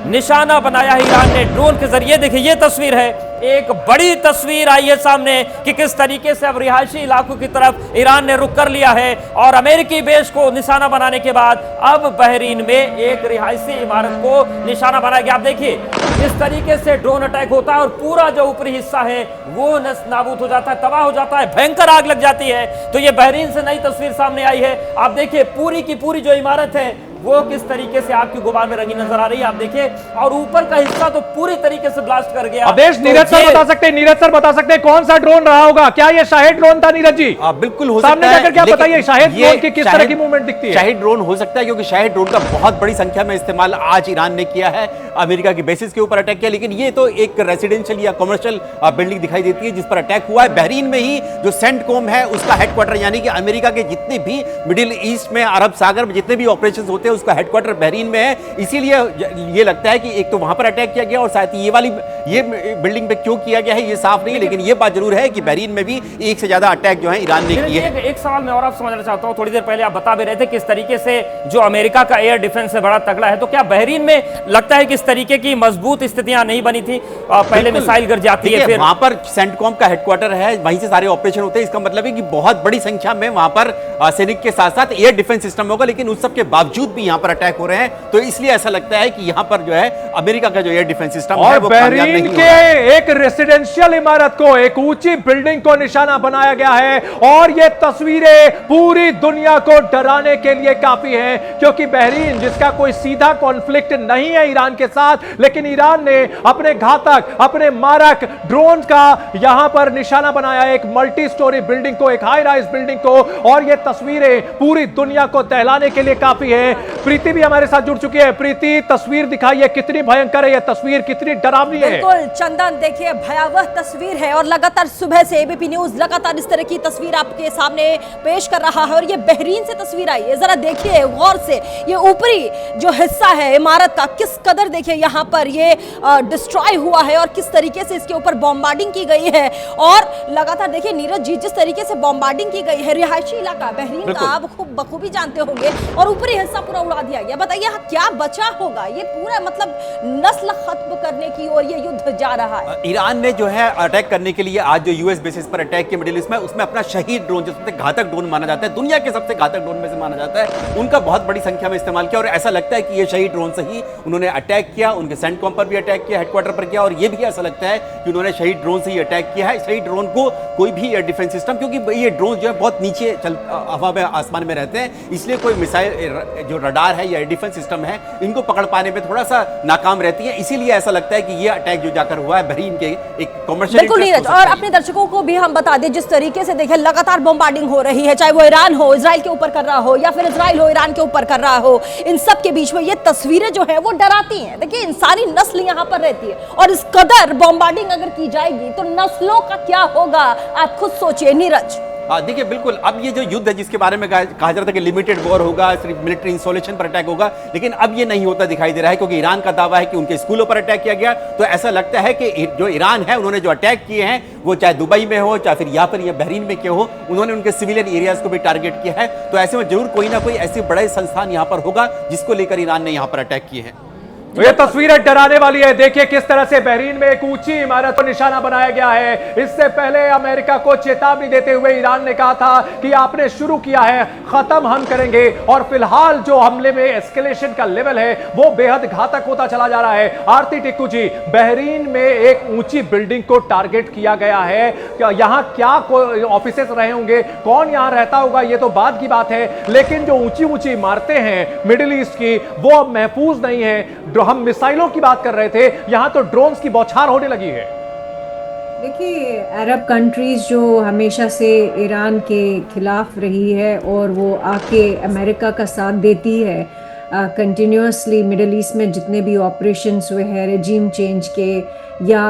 निशाना बनाया है ईरान ने ड्रोन के जरिए। देखिए ये तस्वीर है, एक बड़ी तस्वीर आई है सामने कि किस तरीके से अब रिहायशी इलाकों की तरफ ईरान ने रुख कर लिया है और अमेरिकी बेस को निशाना बनाने के बाद अब बहरीन में एक रिहायशी इमारत को निशाना बनाया गया। आप देखिए इस तरीके से ड्रोन अटैक होता है और पूरा जो ऊपरी हिस्सा है वो नष्ट नाबूद हो जाता है, तबाह हो जाता है, भयंकर आग लग जाती है। तो ये बहरीन से नई तस्वीर सामने आई है। आप देखिए पूरी की पूरी जो इमारत है वो किस तरीके से आपकी गुबार में रंगी नजर आ रही है। आप देखिए और ऊपर का हिस्सा तो पूरी तरीके से ब्लास्ट कर गया। अवधेश, नीरज सर बता सकते हैं, नीरज सर बता सकते हैं कौन सा ड्रोन रहा होगा? क्या ये शाहिद ड्रोन था नीरज जी? बिल्कुल हो सामने सकता है। जाकर क्या लेकिन बताइए शाहिद ये ड्रोन की किस तरह की मूवमेंट दिखती है? शाहिद ड्रोन हो सकता है क्योंकि शाहिद ड्रोन का बहुत बड़ी संख्या में इस्तेमाल आज ईरान ने किया है, अमेरिका की बेसिस के ऊपर अटैक किया। लेकिन ये तो एक रेसिडेंशियल या कमर्शियल बिल्डिंग दिखाई देती है जिस पर अटैक हुआ है। बहरीन में ही जो सेंटकॉम है उसका हेडक्वार्टर, यानी कि अमेरिका के जितने भी मिडिल ईस्ट में, अरब सागर में जितने भी ऑपरेशंस होते हैं उसका हेडक्वार्टर बहरीन में है। इसीलिए ये लगता है कि एक तो वहां पर अटैक किया गया और साथ ही ये बिल्डिंग पे क्यों किया गया है ये साफ नहीं है। लेकिन ये बात जरूर है कि बहरीन में भी एक से ज्यादा अटैक जो है ईरान ने किए हैं। एक सवाल मैं और आप समझना चाहता हूं, थोड़ी देर पहले आप बता भी रहे थे किस तरीके से जो अमेरिका का एयर डिफेंस है बड़ा तगड़ा है, तो क्या बहरीन में लगता है कि इस तरीके की मजबूत स्थितियां नहीं बनी थी? पहले मिसाइल गिर जाती है, फिर वहां पर सेंटकॉम का हेडक्वार्टर है, वहीं से सारे ऑपरेशन होते हैं। इसका मतलब है कि बहुत बड़ी संख्या में वहां पर सैनिक के साथ साथ एयर डिफेंस सिस्टम होगा। लेकिन उस सब के बावजूद भी यहां पर अटैक हो रहे हैं, तो इसलिए ऐसा लगता है कि यहां पर जो है अमेरिका का जो एयर डिफेंस सिस्टम है और वो कामयाब बहरीन नहीं के एक रेसिडेंशियल इमारत को, एक ऊंची बिल्डिंग को निशाना बनाया गया है और ये तस्वीरें पूरी दुनिया को डराने के लिए काफी है। क्योंकि बहरीन जिसका कोई सीधा कॉन्फ्लिक्ट नहीं है ईरान के साथ, लेकिन ईरान ने अपने घातक, अपने मारक ड्रोन का यहां पर निशाना बनाया, एक मल्टी स्टोरी बिल्डिंग को, एक हाई राइज बिल्डिंग को। और ये तस्वीरें पूरी दुनिया को दहलाने के लिए काफी है। प्रीति भी हमारे साथ जुड़ चुकी है। प्रीति, तस्वीर दिखाइए, कितनी भयंकर है ये तस्वीर, कितनी डरावनी है? बिल्कुल चंदन, देखिए भयावह तस्वीर है और लगातार सुबह से एबीपी न्यूज लगातार इस तरह की तस्वीर आपके सामने पेश कर रहा है। और ये बहरीन से तस्वीर आई है, जरा देखिए गौर से, ये ऊपरी जो हिस्सा है इमारत का किस कदर देखिए यहाँ पर ये डिस्ट्रॉय हुआ है और किस तरीके से इसके ऊपर बॉम्बार्डिंग की गई है। और लगातार देखिए नीरज जी, जिस तरीके से बॉम्बार्डिंग की गई है, रिहायशी इलाका बहरीन का आप खूब बखूबी जानते होंगे, और ऊपरी हिस्सा पूरा उड़ा दिया गया। बताइए क्या बचा होगा? ये पूरा मतलब नस्ल खत्म करने की ओर ये युद्ध जा रहा है। ईरान ने जो है अटैक करने के लिए आज जो यूएस बेसिस पर अटैक किया मिडिल ईस्ट में, उसमें अपना शहीद ड्रोन, जो सबसे घातक ड्रोन माना जाता है, दुनिया के सबसे घातक ड्रोन में से माना जाता है, उनका बहुत बड़ी संख्या में इस्तेमाल किया। और ऐसा लगता है कि ये शहीद ड्रोन से ही उन्होंने अटैक किया, उनके सेंटकॉम पर भी अटैक किया, हेडक्वार्टर पर किया। और ये भी ऐसा लगता है कि उन्होंने शहीद ड्रोन से ही अटैक किया है। शहीद ड्रोन को कोई भी एयर डिफेंस सिस्टम, क्योंकि ये ड्रोन जो है बहुत नीचे हवा में, आसमान में रहते हैं, इसलिए कोई मिसाइल जो रडार है या एयर डिफेंस सिस्टम है, इनको पकड़ पाने में थोड़ा सा नाकाम रहती है। इसीलिए ऐसा लगता है कि ये अटैक जो जाकर हुआ है बहरीन के एक कमर्शियल। बिल्कुल नीरज, और अपने दर्शकों को भी हम बता दें, जिस तरीके से देखिए लगातार बॉम्बार्डिंग हो रही है, चाहे वो ईरान हो इजराइल के ऊपर कर रहा हो या फिर इजराइल हो ईरान के ऊपर कर रहा हो, इन सब के बीच में ये तस्वीरें जो है वो डराती हैं। देखिए इंसानी नस्ल यहाँ पर रहती है और इस कदर बॉम्बार्डिंग अगर की जाएगी तो नस्लों का क्या होगा, आप खुद सोचिए नीरज। देखिए बिल्कुल, अब ये जो युद्ध है जिसके बारे में कहा जा रहा था कि लिमिटेड वॉर होगा, सिर्फ मिलिट्री इंस्टॉलेशन पर अटैक होगा, लेकिन अब ये नहीं होता दिखाई दे रहा है। क्योंकि ईरान का दावा है कि उनके स्कूलों पर अटैक किया गया। तो ऐसा लगता है कि जो ईरान है, उन्होंने जो अटैक किए हैं वो चाहे दुबई में हो, चाहे फिर यहाँ पर या बहरीन में क्यों हो, उन्होंने उनके सिविलियन एरियाज को भी टारगेट किया है। तो ऐसे में जरूर कोई ना कोई ऐसे बड़े संस्थान यहाँ पर होगा जिसको लेकर ईरान ने यहाँ पर अटैक किए हैं। तो ये तस्वीरें डराने वाली है। देखिए किस तरह से बहरीन में एक ऊंची इमारत को निशाना बनाया गया है। इससे पहले अमेरिका को चेतावनी देते हुए ईरान ने कहा था कि आपने शुरू किया है, खत्म हम करेंगे। और फिलहाल जो हमले में एस्केलेशन का लेवल है वो बेहद घातक होता चला जा रहा है। आरती टिक्कू जी, बहरीन में एक ऊंची बिल्डिंग को टारगेट किया गया है, यहाँ क्या ऑफिसेस रहे होंगे, कौन यहाँ रहता होगा, ये तो बाद की बात है। लेकिन जो ऊंची ऊंची इमारतें हैं मिडिल ईस्ट की, वो अब महफूज नहीं है। हम मिसाइलों की बात कर रहे थे, यहां तो ड्रोन्स की बौछार होने लगी है। देखिए अरब कंट्रीज जो हमेशा से ईरान के खिलाफ रही है और वो आके अमेरिका का साथ देती है कंटिन्यूसली, मिडिल ईस्ट में जितने भी ऑपरेशंस हुए हैं रेजिम चेंज के या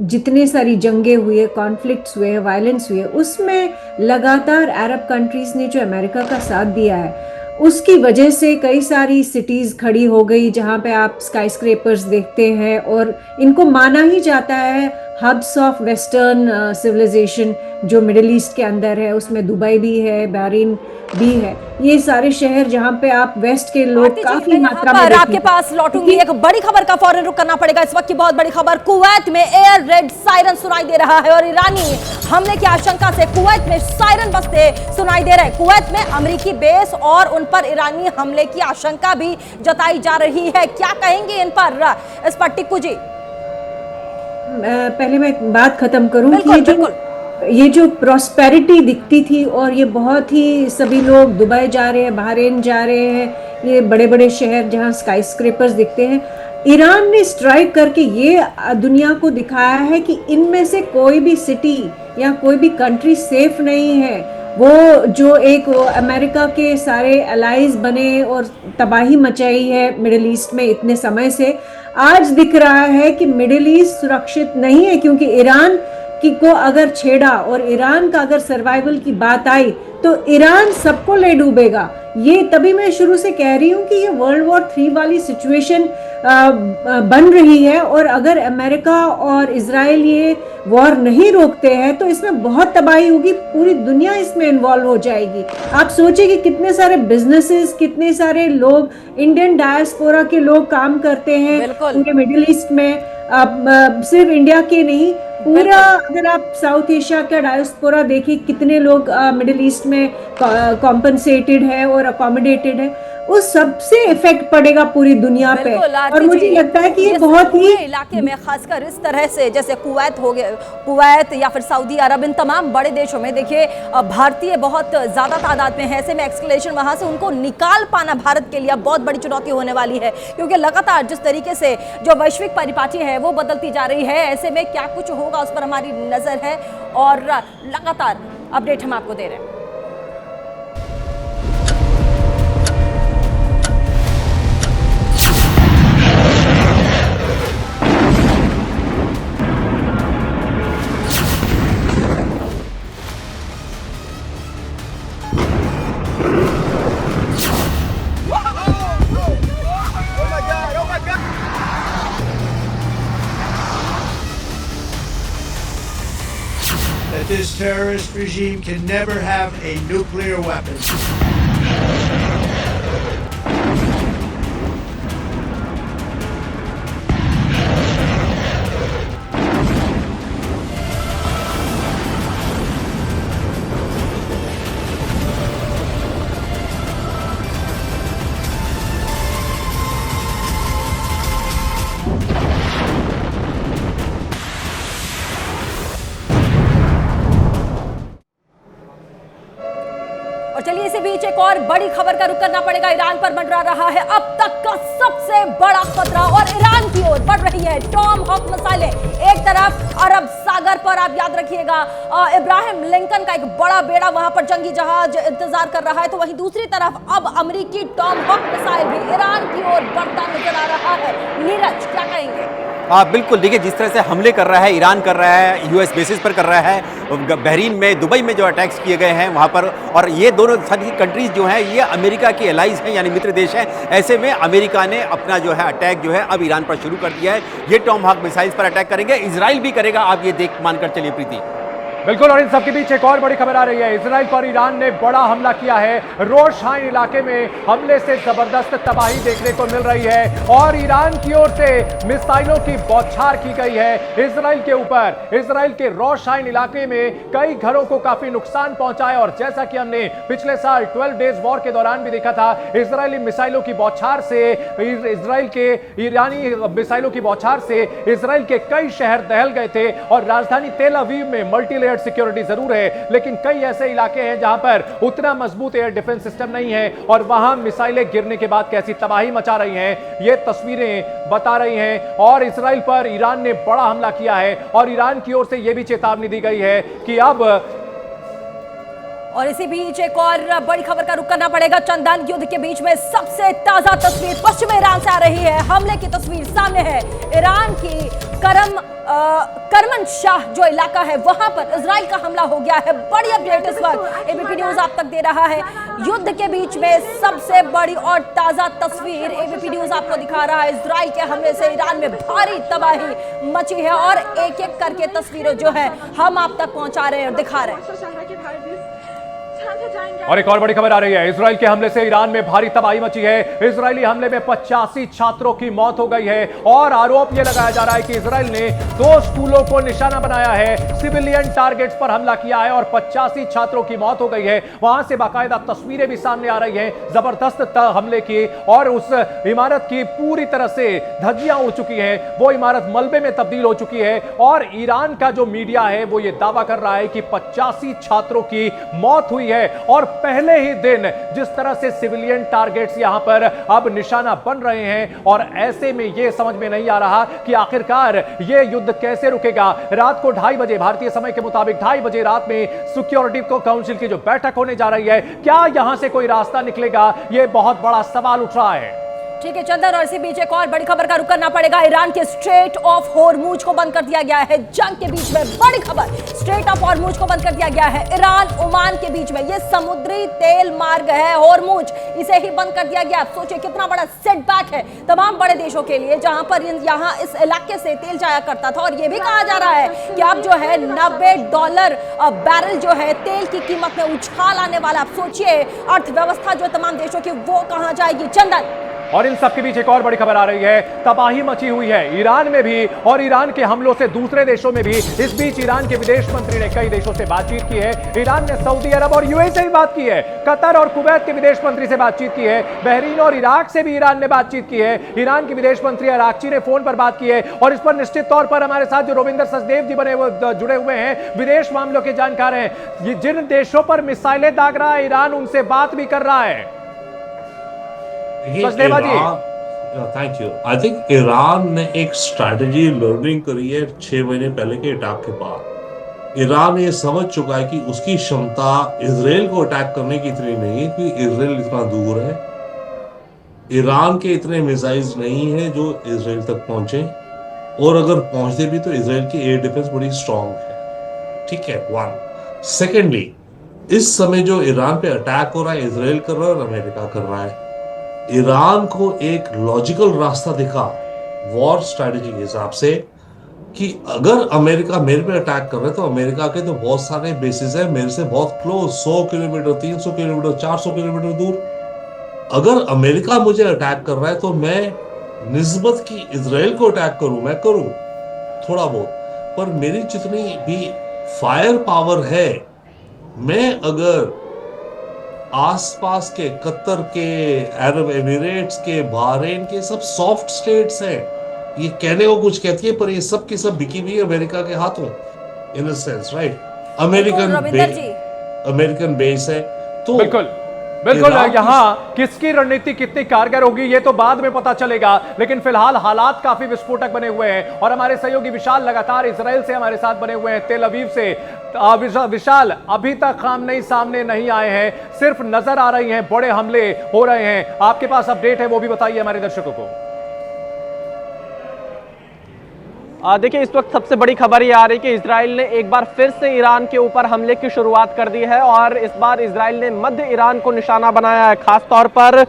जितने सारी जंगें हुए, कॉन्फ्लिक्ट्स हुए, वायलेंस हुए, उसमें लगातार अरब कंट्रीज ने जो अमेरिका का साथ दिया है, उसकी वजह से कई सारी सिटीज़ खड़ी हो गई जहाँ पे आप स्काई स्क्रैपर्स देखते हैं और इनको माना ही जाता है हब्स ऑफ वेस्टर्न सिविलाइजेशन जो मिडिल ईस्ट के अंदर है, उसमें दुबई भी है, बहरीन भी है, ये सारे शहर जहाँ पे आप वेस्ट के लोग काफी मात्रा में आपके पास लौटूंगी। एक बड़ी खबर का फौरन रुक करना पड़ेगा। इस वक्त की बहुत बड़ी खबर, कुवैत में एयर रेड सायरन सुनाई दे रहा है और ईरानी हमले की आशंका से कुवैत में सायरन बजते सुनाई दे रहे हैं। कुवैत में अमेरिकी बेस और उन पर ईरानी हमले की आशंका भी जताई जा रही है। क्या कहेंगे इन पर, इस पर टिक्कू जी? पहले मैं एक बात खत्म करूं कि ये जो प्रॉस्पेरिटी दिखती थी और ये बहुत ही सभी लोग दुबई जा रहे हैं, बहरीन जा रहे हैं, ये बड़े बड़े शहर जहाँ स्काई स्क्रेपर्स दिखते हैं, ईरान ने स्ट्राइक करके ये दुनिया को दिखाया है कि इनमें से कोई भी सिटी या कोई भी कंट्री सेफ नहीं है। वो जो एक अमेरिका के सारे अलाइज बने और तबाही मचाई है मिडिल ईस्ट में इतने समय से, आज दिख रहा है कि मिडिल ईस्ट सुरक्षित नहीं है, क्योंकि ईरान को अगर छेड़ा और ईरान का अगर सर्वाइवल की बात आई तो ईरान सबको ले डूबेगा। ये तभी मैं शुरू से कह रही हूँ कि ये वर्ल्ड वॉर 3 वाली सिचुएशन बन रही है और अगर अमेरिका और इजराइल ये वॉर नहीं रोकते हैं तो इसमें बहुत तबाही होगी, पूरी दुनिया इसमें इन्वॉल्व हो जाएगी। आप सोचिए कि कितने सारे बिजनेसेस, कितने सारे लोग, इंडियन डायस्पोरा के लोग काम करते हैं पूरे मिडिल ईस्ट में, सिर्फ इंडिया के नहीं, पूरा अगर आप साउथ एशिया का डायस्पोरा देखिए कितने लोग मिडिल ईस्ट में कॉम्पनसेटेड है और अकोमोडेटेड है, उस सबसे इफेक्ट पड़ेगा पूरी दुनिया पे। और मुझे लगता है कि ये बहुत ही इलाके में खासकर इस तरह से जैसे कुवैत हो गया, कुवैत या फिर सऊदी अरब, इन तमाम बड़े देशों में देखिए भारतीय बहुत ज्यादा तादाद में है। ऐसे में एक्सकलेशन वहां से उनको निकाल पाना भारत के लिए बहुत बड़ी चुनौती होने वाली है, क्योंकि लगातार जिस तरीके से जो वैश्विक परिपाटी है वो बदलती जा रही है। ऐसे में क्या कुछ होगा उस पर हमारी नजर है और लगातार अपडेट हम आपको दे रहे हैं। That this terrorist regime can never have a nuclear weapon. चलिए इसी बीच एक और बड़ी खबर का रुख करना पड़ेगा। ईरान पर मंडरा रहा है अब तक का सबसे बड़ा खतरा और ईरान की ओर बढ़ रही है टॉमहॉक मिसाइलें। एक तरफ अरब सागर पर आप याद रखिएगा इब्राहिम लिंकन का एक बड़ा बेड़ा वहां पर जंगी जहाज इंतजार कर रहा है, तो वहीं दूसरी तरफ अब अमेरिकी टॉमहॉक मिसाइल भी ईरान की ओर बढ़ता नजर आ रहा है। नीरज क्या कहेंगे? हाँ बिल्कुल, देखिए जिस तरह से हमले कर रहा है, ईरान कर रहा है, यूएस बेसिस पर कर रहा है, बहरीन में, दुबई में जो अटैक्स किए गए हैं वहाँ पर, और ये दोनों सारी कंट्रीज जो हैं ये अमेरिका के एलाइज हैं, यानी मित्र देश हैं। ऐसे में अमेरिका ने अपना जो है अटैक जो है अब ईरान पर शुरू कर दिया है। ये टॉमहॉक मिसाइल्स पर अटैक करेंगे, इजराइल भी करेगा, आप ये देख मानकर चलिए प्रीति। बिल्कुल, और इन सबके बीच एक और बड़ी खबर आ रही है। इजराइल पर ईरान ने बड़ा हमला किया है। रोशाइन इलाके में हमले से जबरदस्त तबाही देखने को मिल रही है और ईरान की ओर से मिसाइलों की बौछार की गई है इजराइल के ऊपर। इजराइल के रोशाइन इलाके में कई घरों को काफी नुकसान पहुंचा है और जैसा कि हमने पिछले साल 12 डेज वॉर के दौरान भी देखा था, इजरायली मिसाइलों की बौछार से, इजराइल के ईरानी मिसाइलों की बौछार से इजराइल के कई शहर दहल गए थे और राजधानी तेल अवीव में मल्टी सिक्योरिटी जरूर है, लेकिन कई ऐसे इलाके हैं जहां पर उतना मजबूत एयर डिफेंस सिस्टम नहीं है और वहां मिसाइलें गिरने के बाद कैसी तबाही मचा रही हैं, ये तस्वीरें बता रही हैं। और इजराइल पर ईरान ने बड़ा हमला किया है और ईरान की ओर से यह भी चेतावनी दी गई है कि अब, और इसी बीच एक और बड़ी खबर का रुख करना पड़ेगा। चंदन युद्ध के बीच में सबसे ताजा तस्वीर पश्चिम ईरान से आ रही है। हमले की तस्वीर सामने है। ईरान की करम करमन शाह जो इलाका है वहां पर इजराइल का हमला हो गया है। बड़ी अपडेट इस वक्त एबीपी न्यूज आप तक दे रहा है। युद्ध के बीच में सबसे बड़ी और ताजा तस्वीर एबीपी न्यूज आपको दिखा रहा है। इजराइल के हमले से ईरान में भारी तबाही मची है और एक एक करके तस्वीरें जो है हम आप तक पहुंचा रहे हैं और दिखा रहे हैं। और एक और बड़ी खबर आ रही है, इजराइल के हमले से ईरान में भारी तबाही मची है। इजरायली हमले में 85 छात्रों की मौत हो गई है और आरोप यह लगाया जा रहा है कि इजराइल ने 2 स्कूलों को निशाना बनाया है, सिविलियन टारगेट्स पर हमला किया है और 85 छात्रों की मौत हो गई है। वहां से बाकायदा तस्वीरें भी सामने आ रही हैं जबरदस्त हमले की, और उस इमारत की पूरी तरह से धज्जियां उड़ चुकी हैं, वो इमारत मलबे में तब्दील हो चुकी है। और ईरान का जो मीडिया है वो ये दावा कर रहा है कि 85 छात्रों की मौत हुई है और पहले ही दिन जिस तरह से सिविलियन टारगेट्स यहां पर अब निशाना बन रहे हैं, और ऐसे में यह समझ में नहीं आ रहा कि आखिरकार यह युद्ध कैसे रुकेगा। रात को 2:30 बजे भारतीय समय के मुताबिक 2:30 बजे रात में सिक्योरिटी काउंसिल की जो बैठक होने जा रही है, क्या यहां से कोई रास्ता निकलेगा, यह बहुत बड़ा सवाल उठ रहा है। ठीक है चंदन, और इसी बीच एक और बड़ी खबर का रुक करना पड़ेगा। ईरान के स्ट्रेट ऑफ हॉर्मुज को बंद कर दिया गया है। जंग के बीच में बड़ी खबर, स्ट्रेट ऑफ हॉर्मुज को बंद कर दिया गया है। ईरान ओमान के बीच में ये समुद्री तेल मार्ग है हॉर्मुज, इसे ही बंद कर दिया गया। आप सोचिए कितना बड़ा सेटबैक है तमाम बड़े देशों के लिए, जहां पर यहाँ इस इलाके से तेल जाया करता था। और यह भी कहा जा रहा है कि अब जो है $90 बैरल जो है तेल की कीमत में उछाल आने वाला। आप सोचिए अर्थव्यवस्था जो तमाम देशों की वो कहां जाएगी। चंदन, और इन सब के बीच एक और बड़ी खबर आ रही है, तबाही मची हुई है ईरान में भी और ईरान के हमलों से दूसरे देशों में भी। इस बीच ईरान के विदेश मंत्री ने कई देशों से बातचीत की है। ईरान ने सऊदी अरब और यूएई से भी बात की है, कतर और कुवैत के विदेश मंत्री से बातचीत की है, बहरीन और इराक से भी ईरान ने बातचीत की है। ईरान के विदेश मंत्री अरागची ने फोन पर बात की है। और इस पर निश्चित तौर पर हमारे साथ जो रविंदर सचदेव जी जुड़े हुए हैं, विदेश मामलों के जानकार हैं। जिन देशों पर मिसाइलें दाग रहा है ईरान, उनसे बात भी कर रहा है। Thank you. I think Iran ने एक स्ट्रैटेजी लर्निंग करी है 6 महीने पहले के अटैक के बाद। ईरान ये समझ चुका है कि उसकी क्षमता इजराइल को अटैक करने की इतनी नहीं है, क्योंकि इजराइल इतना दूर है। ईरान के इतने मिसाइल्स नहीं है जो इजराइल तक पहुंचे, और अगर पहुंचते भी तो इजराइल की एयर डिफेंस बड़ी स्ट्रांग है। ठीक है, 1। सेकेंडली, इस समय जो ईरान पे अटैक हो रहा है, इजराइल कर रहा है और अमेरिका कर रहा है। ईरान को एक लॉजिकल रास्ता दिखा वॉर स्ट्रैटेजी के हिसाब से कि अगर अमेरिका मेरे पे अटैक कर रहा है तो अमेरिका के तो बहुत सारे बेसिस है मेरे से बहुत क्लोज, 100 किलोमीटर, 300 किलोमीटर, 400 किलोमीटर दूर। अगर अमेरिका मुझे अटैक कर रहा है तो मैं निस्बत की इजराइल को अटैक करूं, मैं करूं थोड़ा बहुत, पर मेरी जितनी भी फायर पावर है, मैं अगर आसपास के कतर के, अरब एमिरेट्स के, बहरीन के सब सॉफ्ट स्टेट्स हैं, ये कहने को कुछ कहती है पर ये सब की सब बिकी हुई अमेरिका के हाथों, in a sense, right. American base है तो बिल्कुल यहाँ किसकी रणनीति कितनी कारगर होगी ये तो बाद में पता चलेगा, लेकिन फिलहाल हालात काफी विस्फोटक बने हुए हैं। और हमारे सहयोगी विशाल लगातार इजराइल से हमारे साथ बने हुए हैं, तेल अवीव से। विशाल, अभी तक सामने नहीं आए हैं, सिर्फ नजर आ रही हैं, बड़े हमले हो रहे हैं। आपके पास अपडेट है वो भी बताइए हमारे दर्शकों को। देखिए, इस वक्त सबसे बड़ी खबर ये आ रही है कि इजराइल ने एक बार फिर से ईरान के ऊपर हमले की शुरुआत कर दी है, और इस बार इजराइल ने मध्य ईरान को निशाना बनाया है। खास तौर पर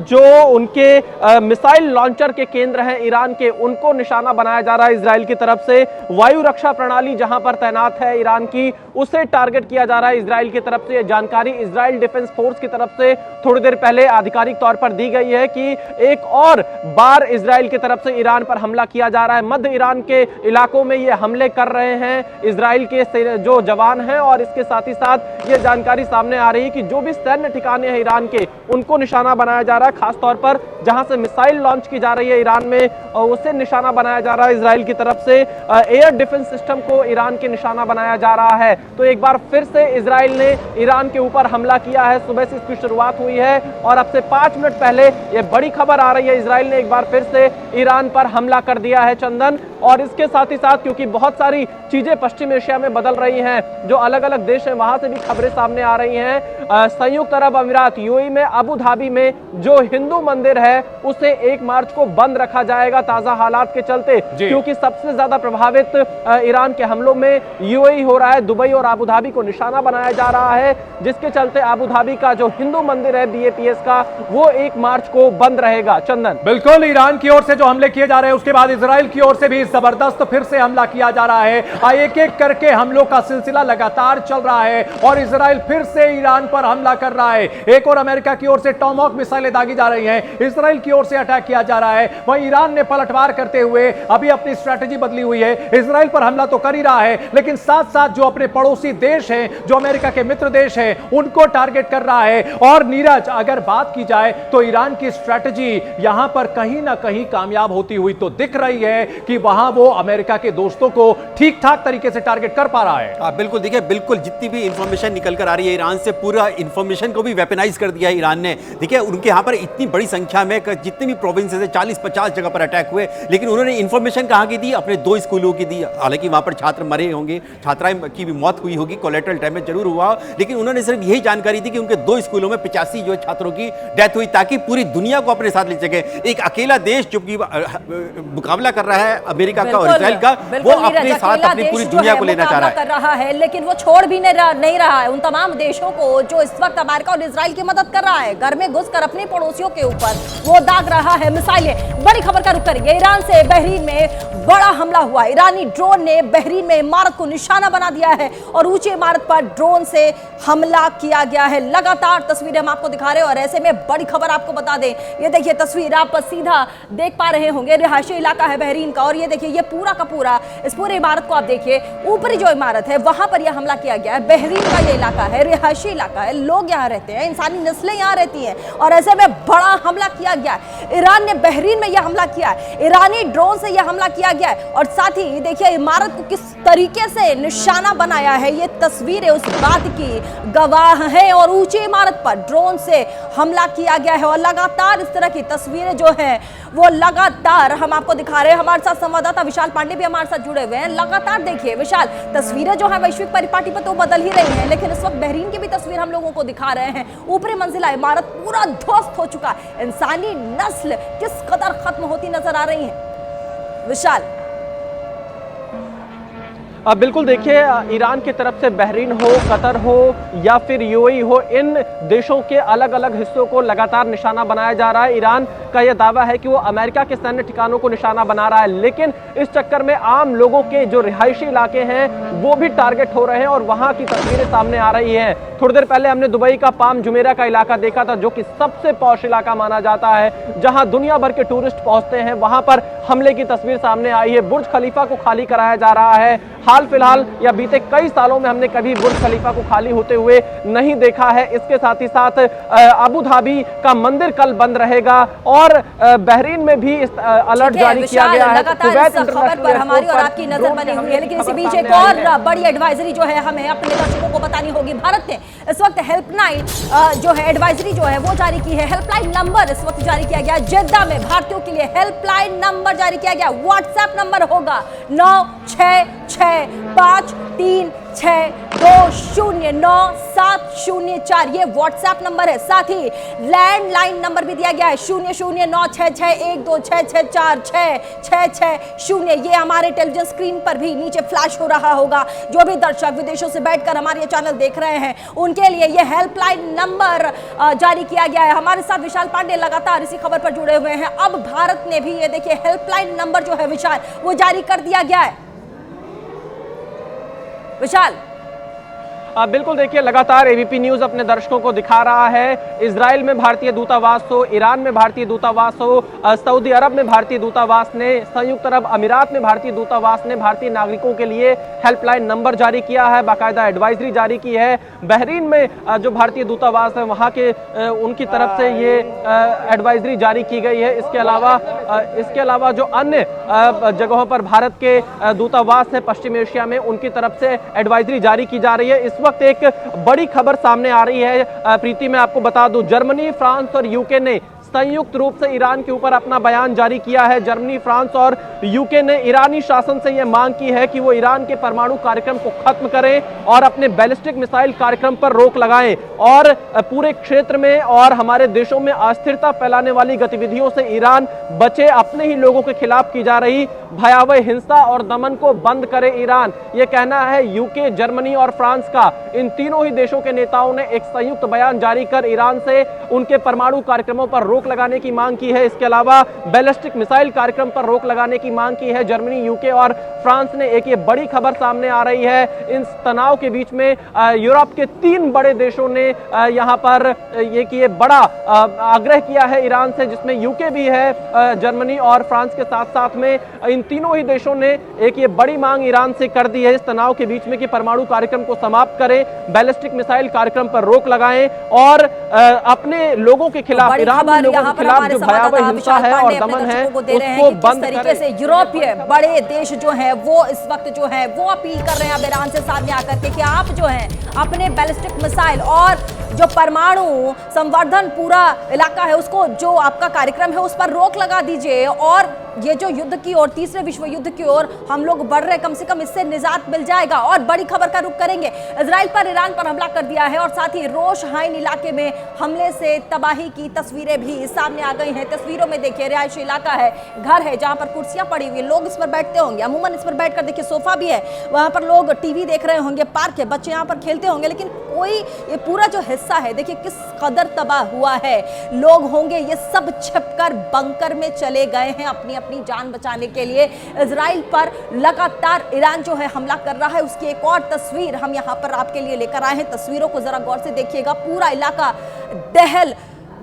जो उनके मिसाइल लॉन्चर के केंद्र हैं ईरान के, उनको निशाना बनाया जा रहा है इजराइल की तरफ से। वायु रक्षा प्रणाली जहां पर तैनात है ईरान की, उसे टारगेट किया जा रहा है इजराइल की तरफ से। जानकारी इजराइल डिफेंस फोर्स की तरफ से थोड़ी देर पहले आधिकारिक तौर पर दी गई है कि एक और बार इजराइल की तरफ से ईरान पर हमला किया जा रहा है। मध्य ईरान के इलाकों में ये हमले कर रहे हैं इजराइल के जो जवान हैं, और इसके साथ ही साथ ये जानकारी सामने आ रही है कि जो भी सैन्य ठिकाने हैं ईरान के, उनको निशाना बनाया जा रहा है। खास तौर पर जहां से मिसाइल लॉन्च की जा रही है ईरान में, उसे निशाना बनाया जा रहा है इजराइल की तरफ से। एयर डिफेंस सिस्टम को ईरान के निशाना बनाया जा रहा है। तो एक बार फिर से इजराइल ने ईरान के ऊपर हमला किया है। सुबह से इसकी शुरुआत हुई है और अब से 5 मिनट पहले ये बड़ी खबर आ रही है, इजराइल ने एक बार फिर से ईरान पर हमला कर दिया है, चंदन। और इसके साथ ही साथ क्योंकि बहुत सारी चीजें पश्चिम एशिया में बदल रही हैं, जो अलग अलग देश हैं वहां से भी खबरें सामने आ रही हैं। संयुक्त अरब अमीरात यूएई में, अबू धाबी में जो हिंदू मंदिर है उसे 1 मार्च को बंद रखा जाएगा ताजा हालात के चलते, क्योंकि सबसे ज्यादा प्रभावित ईरान के हमलों में यूएई हो रहा है। दुबई और आबू धाबी को निशाना बनाया जा रहा है, जिसके चलते आबू धाबी का जो हिंदू मंदिर है BAPS का, वो 1 मार्च को बंद रहेगा। चंदन, बिल्कुल, ईरान की ओर से जो हमले किए जा रहे हैं, उसके बाद इजराइल की ओर से भी जबरदस्त फिर से हमला किया जा रहा है। एक एक करके हमलों का सिलसिला लगातार चल रहा है और इजराइल फिर से ईरान पर हमला कर रहा है। एक और अमेरिका की ओर से टॉमहॉक मिसाइलें दागी जा रही हैं, इजराइल की ओर से अटैक किया जा रहा है। वहीं ईरान ने पलटवार करते हुए अभी अपनी स्ट्रेटेजी बदली हुई है। इजराइल पर हमला तो कर ही रहा है, लेकिन साथ साथ जो अपने पड़ोसी देश हैं, जो अमेरिका के मित्र देश हैं, उनको टारगेट कर रहा है। और नीरज, अगर बात की जाए तो ईरान की स्ट्रेटेजी यहां पर कहीं ना कहीं कामयाब होती हुई तो दिख रही है कि वहां वो अमेरिका के दोस्तों को ठीक ठाक तरीके से टारगेट कर पा रहा है। बिल्कुल, देखिए, बिल्कुल जितनी भी इंफॉर्मेशन निकल कर आ रही है ईरान से, पूरा इंफॉर्मेशन को भी वेपनाइज कर दिया है ईरान ने। देखिए, उनके यहाँ पर इतनी बड़ी संख्या में जितनी भी प्रोविंसेस है, 40-50 जगह पर अटैक हुए, लेकिन उन्होंने इंफॉर्मेशन कहाँ की दी? अपने 2 स्कूलों की दी। हालांकि वहां पर छात्र मरे होंगे, छात्राएं की भी मौत हुई होगी, कोलेटरल डैमेज जरूर हुआ, लेकिन उन्होंने सिर्फ यही जानकारी दी कि उनके 2 स्कूलों में 85 जो छात्रों की डेथ हुई, ताकि पूरी दुनिया को अपने साथ ले सके। एक अकेला देश जो कि मुकाबला कर रहा है अमेरिका का और इजराइल का, वो अपने साथ अपनी पूरी दुनिया को लेना चाह रहा है, लेकिन वो छोड़ भी नहीं रहा है उन तमाम देशों को जो इस वक्त अमेरिका और इजराइल की मदद कर रहा है। घर में घुसकर अपने पड़ोसियों के ऊपर वो दाग रहा है मिसाइलें। बड़ी खबर का रुख करेंगे। ईरान से बहरीन में बड़ा हमला हुआ। ईरानी ड्रोन ने बहरीन में इमारत को निशाना बना दिया है और ऊंची इमारत पर ड्रोन से हमला किया गया है। लगातार तस्वीरें हम आपको दिखा रहे हैं और ऐसे में बड़ी खबर आपको बता दें, ये देखिए तस्वीर आप सीधा देख पा रहे होंगे, रिहायशी इलाका है बहरीन का, और ये देखिए ये पूरा का पूरा इस पूरी इमारत को आप देखिए, ऊपरी जो इमारत है वहां पर यह हमला किया गया है। बहरीन का ये इलाका है, रिहायशी इलाका है, लोग यहाँ रहते हैं, इंसानी नस्लें यहाँ रहती हैं और ऐसे में बड़ा हमला किया गया है। ईरान ने बहरीन में यह हमला किया है, ईरानी ड्रोन से यह हमला किया गया है और साथ ही देखिए इमारत को किस तरीके से निशाना बनाया है। ये तस्वीरें उस बात की गवाह हैं और ऊंची इमारत पर ड्रोन से हमला किया गया है और लगातार इस तरह की तस्वीरें जो हैं वो लगातार हम आपको दिखा रहे हैं। हमारे साथ संवाददाता विशाल पांडे भी हमारे साथ जुड़े हुए हैं। लगातार देखिए विशाल, तस्वीरें जो है वैश्विक परिपाटी पर तो बदल ही रही हैं, लेकिन इस वक्त बहरीन की भी तस्वीर हम लोगों को दिखा रहे हैं। ऊपरी मंजिला इमारत पूरा ध्वस्त हो चुका है। इंसानी नस्ल किस कदर खत्म होती नजर आ रही है विशाल। अब बिल्कुल देखिए, ईरान की तरफ से बहरीन हो, कतर हो या फिर यूएई हो, इन देशों के अलग अलग हिस्सों को लगातार निशाना बनाया जा रहा है। ईरान का यह दावा है कि वो अमेरिका के सैन्य ठिकानों को निशाना बना रहा है, लेकिन इस चक्कर में आम लोगों के जो रिहायशी इलाके हैं वो भी टारगेट हो रहे हैं और वहां की तस्वीरें सामने आ रही हैं। थोड़ी देर पहले हमने दुबई का पाम जुमेरा का इलाका देखा था, जो कि सबसे पॉश इलाका माना जाता है, जहां दुनिया भर के टूरिस्ट पहुंचते हैं। वहां पर हमले की तस्वीर सामने आई है। बुर्ज खलीफा को खाली कराया जा रहा है। हाल फिलहाल या बीते कई सालों में हमने कभी बुर्ज खलीफा को खाली होते हुए नहीं देखा है। इसके साथ ही साथ अबू धाबी का मंदिर कल बंद रहेगा और बहरीन में भी अलर्ट जारी किया गया है। खबर पर हमारी और आपकी नजर बनी हुई है, लेकिन इसी बीच एक और बड़ी एडवाइजरी जो है हमें अपने दर्शकों को बतानी होगी। भारत ने इस वक्त हेल्पलाइन जो है एडवाइजरी जो है वो जारी की है। हेल्पलाइन नंबर इस वक्त जारी किया गया जेद्दा में भारतीयों के लिए हेल्पलाइन नंबर जारी किया गया। व्हाट्सएप नंबर होगा 966536209704। ये व्हाट्सएप नंबर है। साथ ही लैंडलाइन नंबर भी दिया गया है 00966126466660। ये हमारे टेलीविजन स्क्रीन पर भी नीचे फ्लैश हो रहा होगा। जो भी दर्शक विदेशों से बैठकर हमारे ये चैनल देख रहे हैं उनके लिए ये हेल्पलाइन नंबर जारी किया गया है। हमारे साथ विशाल पांडे लगातार इसी खबर पर जुड़े हुए हैं। अब भारत ने भी ये देखिए हेल्पलाइन नंबर जो है विशाल वो जारी कर दिया गया है। विशाल, बिल्कुल देखिए, लगातार एबीपी न्यूज अपने दर्शकों को दिखा रहा है। इजराइल में भारतीय दूतावास हो, ईरान में भारतीय दूतावास हो, सऊदी अरब में भारतीय दूतावास ने, संयुक्त अरब अमीरात में भारतीय दूतावास ने भारतीय नागरिकों के लिए हेल्पलाइन नंबर जारी किया है, बाकायदा एडवाइजरी जारी की है। बहरीन में जो भारतीय दूतावास है वहां के उनकी तरफ से ये एडवाइजरी जारी की गई है। इसके अलावा जो अन्य जगहों पर भारत के दूतावास है पश्चिम एशिया में, उनकी तरफ से एडवाइजरी जारी की जा रही है। इस वक्त एक बड़ी खबर सामने आ रही है प्रीति, मैं आपको बता दूं, जर्मनी, फ्रांस और यूके ने संयुक्त रूप से ईरान के ऊपर अपना बयान जारी किया है। जर्मनी, फ्रांस और यूके ने ईरानी शासन से यह मांग की है कि वो ईरान के परमाणु कार्यक्रम को खत्म करें और अपने बैलिस्टिक मिसाइल कार्यक्रम पर रोक लगाएं और पूरे क्षेत्र में और हमारे देशों में अस्थिरता फैलाने वाली गतिविधियों से ईरान बचे, अपने ही लोगों के खिलाफ की जा रही भयावह हिंसा और दमन को बंद करे ईरान। यह कहना है यूके, जर्मनी और फ्रांस का। इन तीनों ही देशों के नेताओं ने एक संयुक्त बयान जारी कर ईरान से उनके परमाणु कार्यक्रमों पर रोक लगाने की मांग की है। इसके अलावा बैलिस्टिक मिसाइल कार्यक्रम पर रोक लगाने की मांग की है। जर्मनी, यूके और फ्रांस ने एक ये बड़ी खबर सामने आ रही है। इन तनाव के बीच में यूरोप के 3 बड़े देशों ने यहां पर ये बड़ा आग्रह किया है ईरान से, जिसमें यूके भी है, जर्मनी और फ्रांस के साथ साथ में इन तीनों ही देशों ने एक ये बड़ी मांग ईरान से कर दी है इस तनाव के बीच में कि परमाणु कार्यक्रम को समाप्त करें, बैलिस्टिक मिसाइल कार्यक्रम पर रोक लगाएं और अपने लोगों के खिलाफ, ईरान के लोगों के खिलाफ जो भयावह हिंसा है और दमन है उसको बंद तरीके से यूरोपीय बड़े देश जो हैं वो इस वक्त जो है वो अपील कर रहे हैं अब ईरान से सामने आकर के कि आप जो है अपने बैलिस्टिक मिसाइल और जो परमाणु संवर्धन पूरा इलाका है उसको, जो आपका कार्यक्रम है उस पर रोक लगा दीजिए और ये जो युद्ध की ओर, तीसरे विश्व युद्ध की ओर हम लोग बढ़ रहे, कम से कम इससे निजात मिल जाएगा। और बड़ी खबर का रुख करेंगे, इजराइल पर ईरान पर हमला कर दिया है और साथ ही रोश हाइन इलाके में हमले से तबाही की तस्वीरें भी सामने आ गई हैं। तस्वीरों में देखिए रिहायशी इलाका है, घर है जहां पर कुर्सियां पड़ी हुई, लोग इस पर बैठते होंगे, अमूमन इस पर बैठकर देखिए सोफा भी है, वहां पर लोग टीवी देख रहे होंगे, पार्क है, बच्चे यहाँ पर खेलते होंगे, लेकिन कोई ये पूरा जो हिस्सा है देखिए किस कदर तबाह हुआ है। लोग होंगे ये सब छिपकर बंकर में चले गए हैं अपनी अपनी जान बचाने के लिए। इजराइल पर लगातार ईरान जो है हमला कर रहा है, उसकी एक और तस्वीर हम यहाँ पर आपके लिए लेकर आए हैं। तस्वीरों को जरा गौर से देखिएगा, पूरा इलाका दहल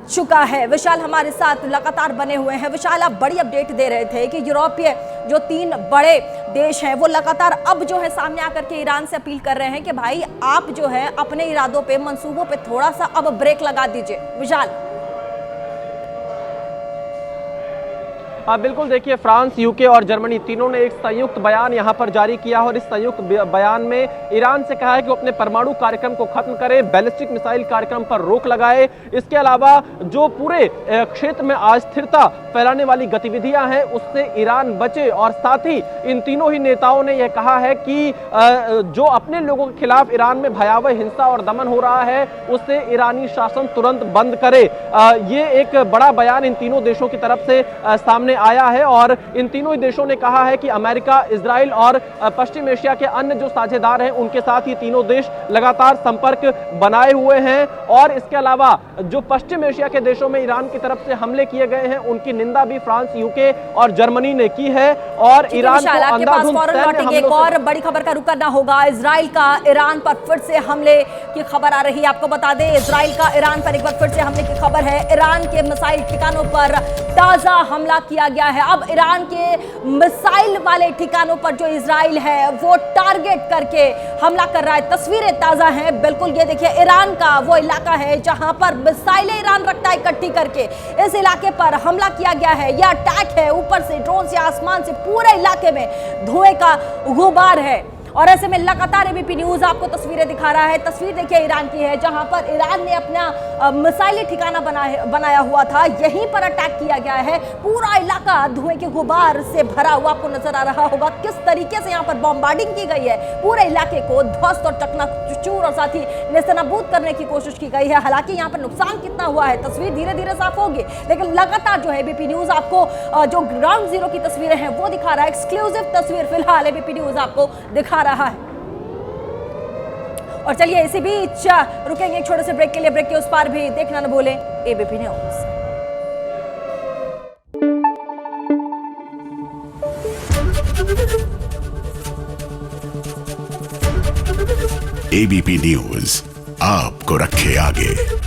चुका है। विशाल हमारे साथ लगातार बने हुए हैं। विशाल, आप बड़ी अपडेट दे रहे थे कि यूरोपीय जो 3 बड़े देश हैं वो लगातार अब जो है सामने आकर के ईरान से अपील कर रहे हैं कि भाई आप जो है अपने इरादों पे, मंसूबों पे थोड़ा सा अब ब्रेक लगा दीजिए। विशाल। बिल्कुल, देखिए फ्रांस, यूके और जर्मनी तीनों ने एक संयुक्त बयान यहां पर जारी किया और इस संयुक्त बयान में ईरान से कहा है कि वो अपने परमाणु कार्यक्रम को खत्म करे, बैलिस्टिक मिसाइल कार्यक्रम पर रोक लगाए। इसके अलावा जो पूरे क्षेत्र में अस्थिरता फैलाने वाली गतिविधियां हैं उससे ईरान बचे और साथ ही इन तीनों ही नेताओं ने यह कहा है कि जो अपने लोगों के खिलाफ ईरान में भयावह हिंसा और दमन हो रहा है उससे ईरानी शासन तुरंत बंद करे। ये एक बड़ा बयान इन तीनों देशों की तरफ से सामने आया है और इन तीनों ही देशों ने कहा है कि अमेरिका, इजराइल और पश्चिम एशिया के अन्य जो साझेदार हैं उनके साथ ये तीनों देश लगातार संपर्क बनाए हुए हैं और इसके अलावा जो पश्चिम एशिया के देशों में ईरान की तरफ से हमले किए गए हैं उनकी निंदा भी फ्रांस, यूके और जर्मनी ने की है और ईरान को अंधाधुंध एक और बड़ी खबर का रुख करना होगा। इजराइल का ईरान पर फिर से हमले की खबर आ रही है। आपको बता दें, इजराइल का ईरान पर एक बार फिर से हमले की खबर है। ईरान के मिसाइल ठिकानों पर ताजा हमला किया गया है। अब ईरान के मिसाइल वाले ठिकानों पर जो इजराइल है वो टारगेट करके हमला कर रहा है। तस्वीरें ताजा हैं, बिल्कुल ये देखिए ईरान का वो इलाका है जहां पर मिसाइलें ईरान रखता है इकट्ठी करके, इस इलाके पर हमला किया गया है। यह अटैक है ऊपर से, ड्रोन से, आसमान से, पूरे इलाके में धुएं का गुबार है और ऐसे में लगातार एबीपी न्यूज आपको तस्वीरें दिखा रहा है। तस्वीर देखिए ईरान की है जहां पर ईरान ने अपना मिसाइली ठिकाना बनाया हुआ था, यहीं पर अटैक किया गया है। पूरा इलाका धुएं के गुबार से भरा हुआ आपको नजर आ रहा होगा। किस तरीके से यहाँ पर बॉम्बार्डिंग की गई है, पूरे इलाके को ध्वस्त और चकनाचूर और साथ ही नेस्तनाबूद करने की कोशिश की गई है। हालांकि यहाँ पर नुकसान कितना हुआ है तस्वीर धीरे धीरे साफ होगी, लेकिन लगातार जो है एबीपी न्यूज आपको जो ग्राउंड जीरो की तस्वीरें हैं वो दिखा रहा है। एक्सक्लूसिव तस्वीर फिलहाल एबीपी न्यूज आपको दिखा रहा है। और चलिए इसी बीच रुकेंगे एक छोटे से ब्रेक के लिए, ब्रेक के उस पार भी देखना न भूलें एबीपी न्यूज। एबीपी न्यूज आपको रखे आगे।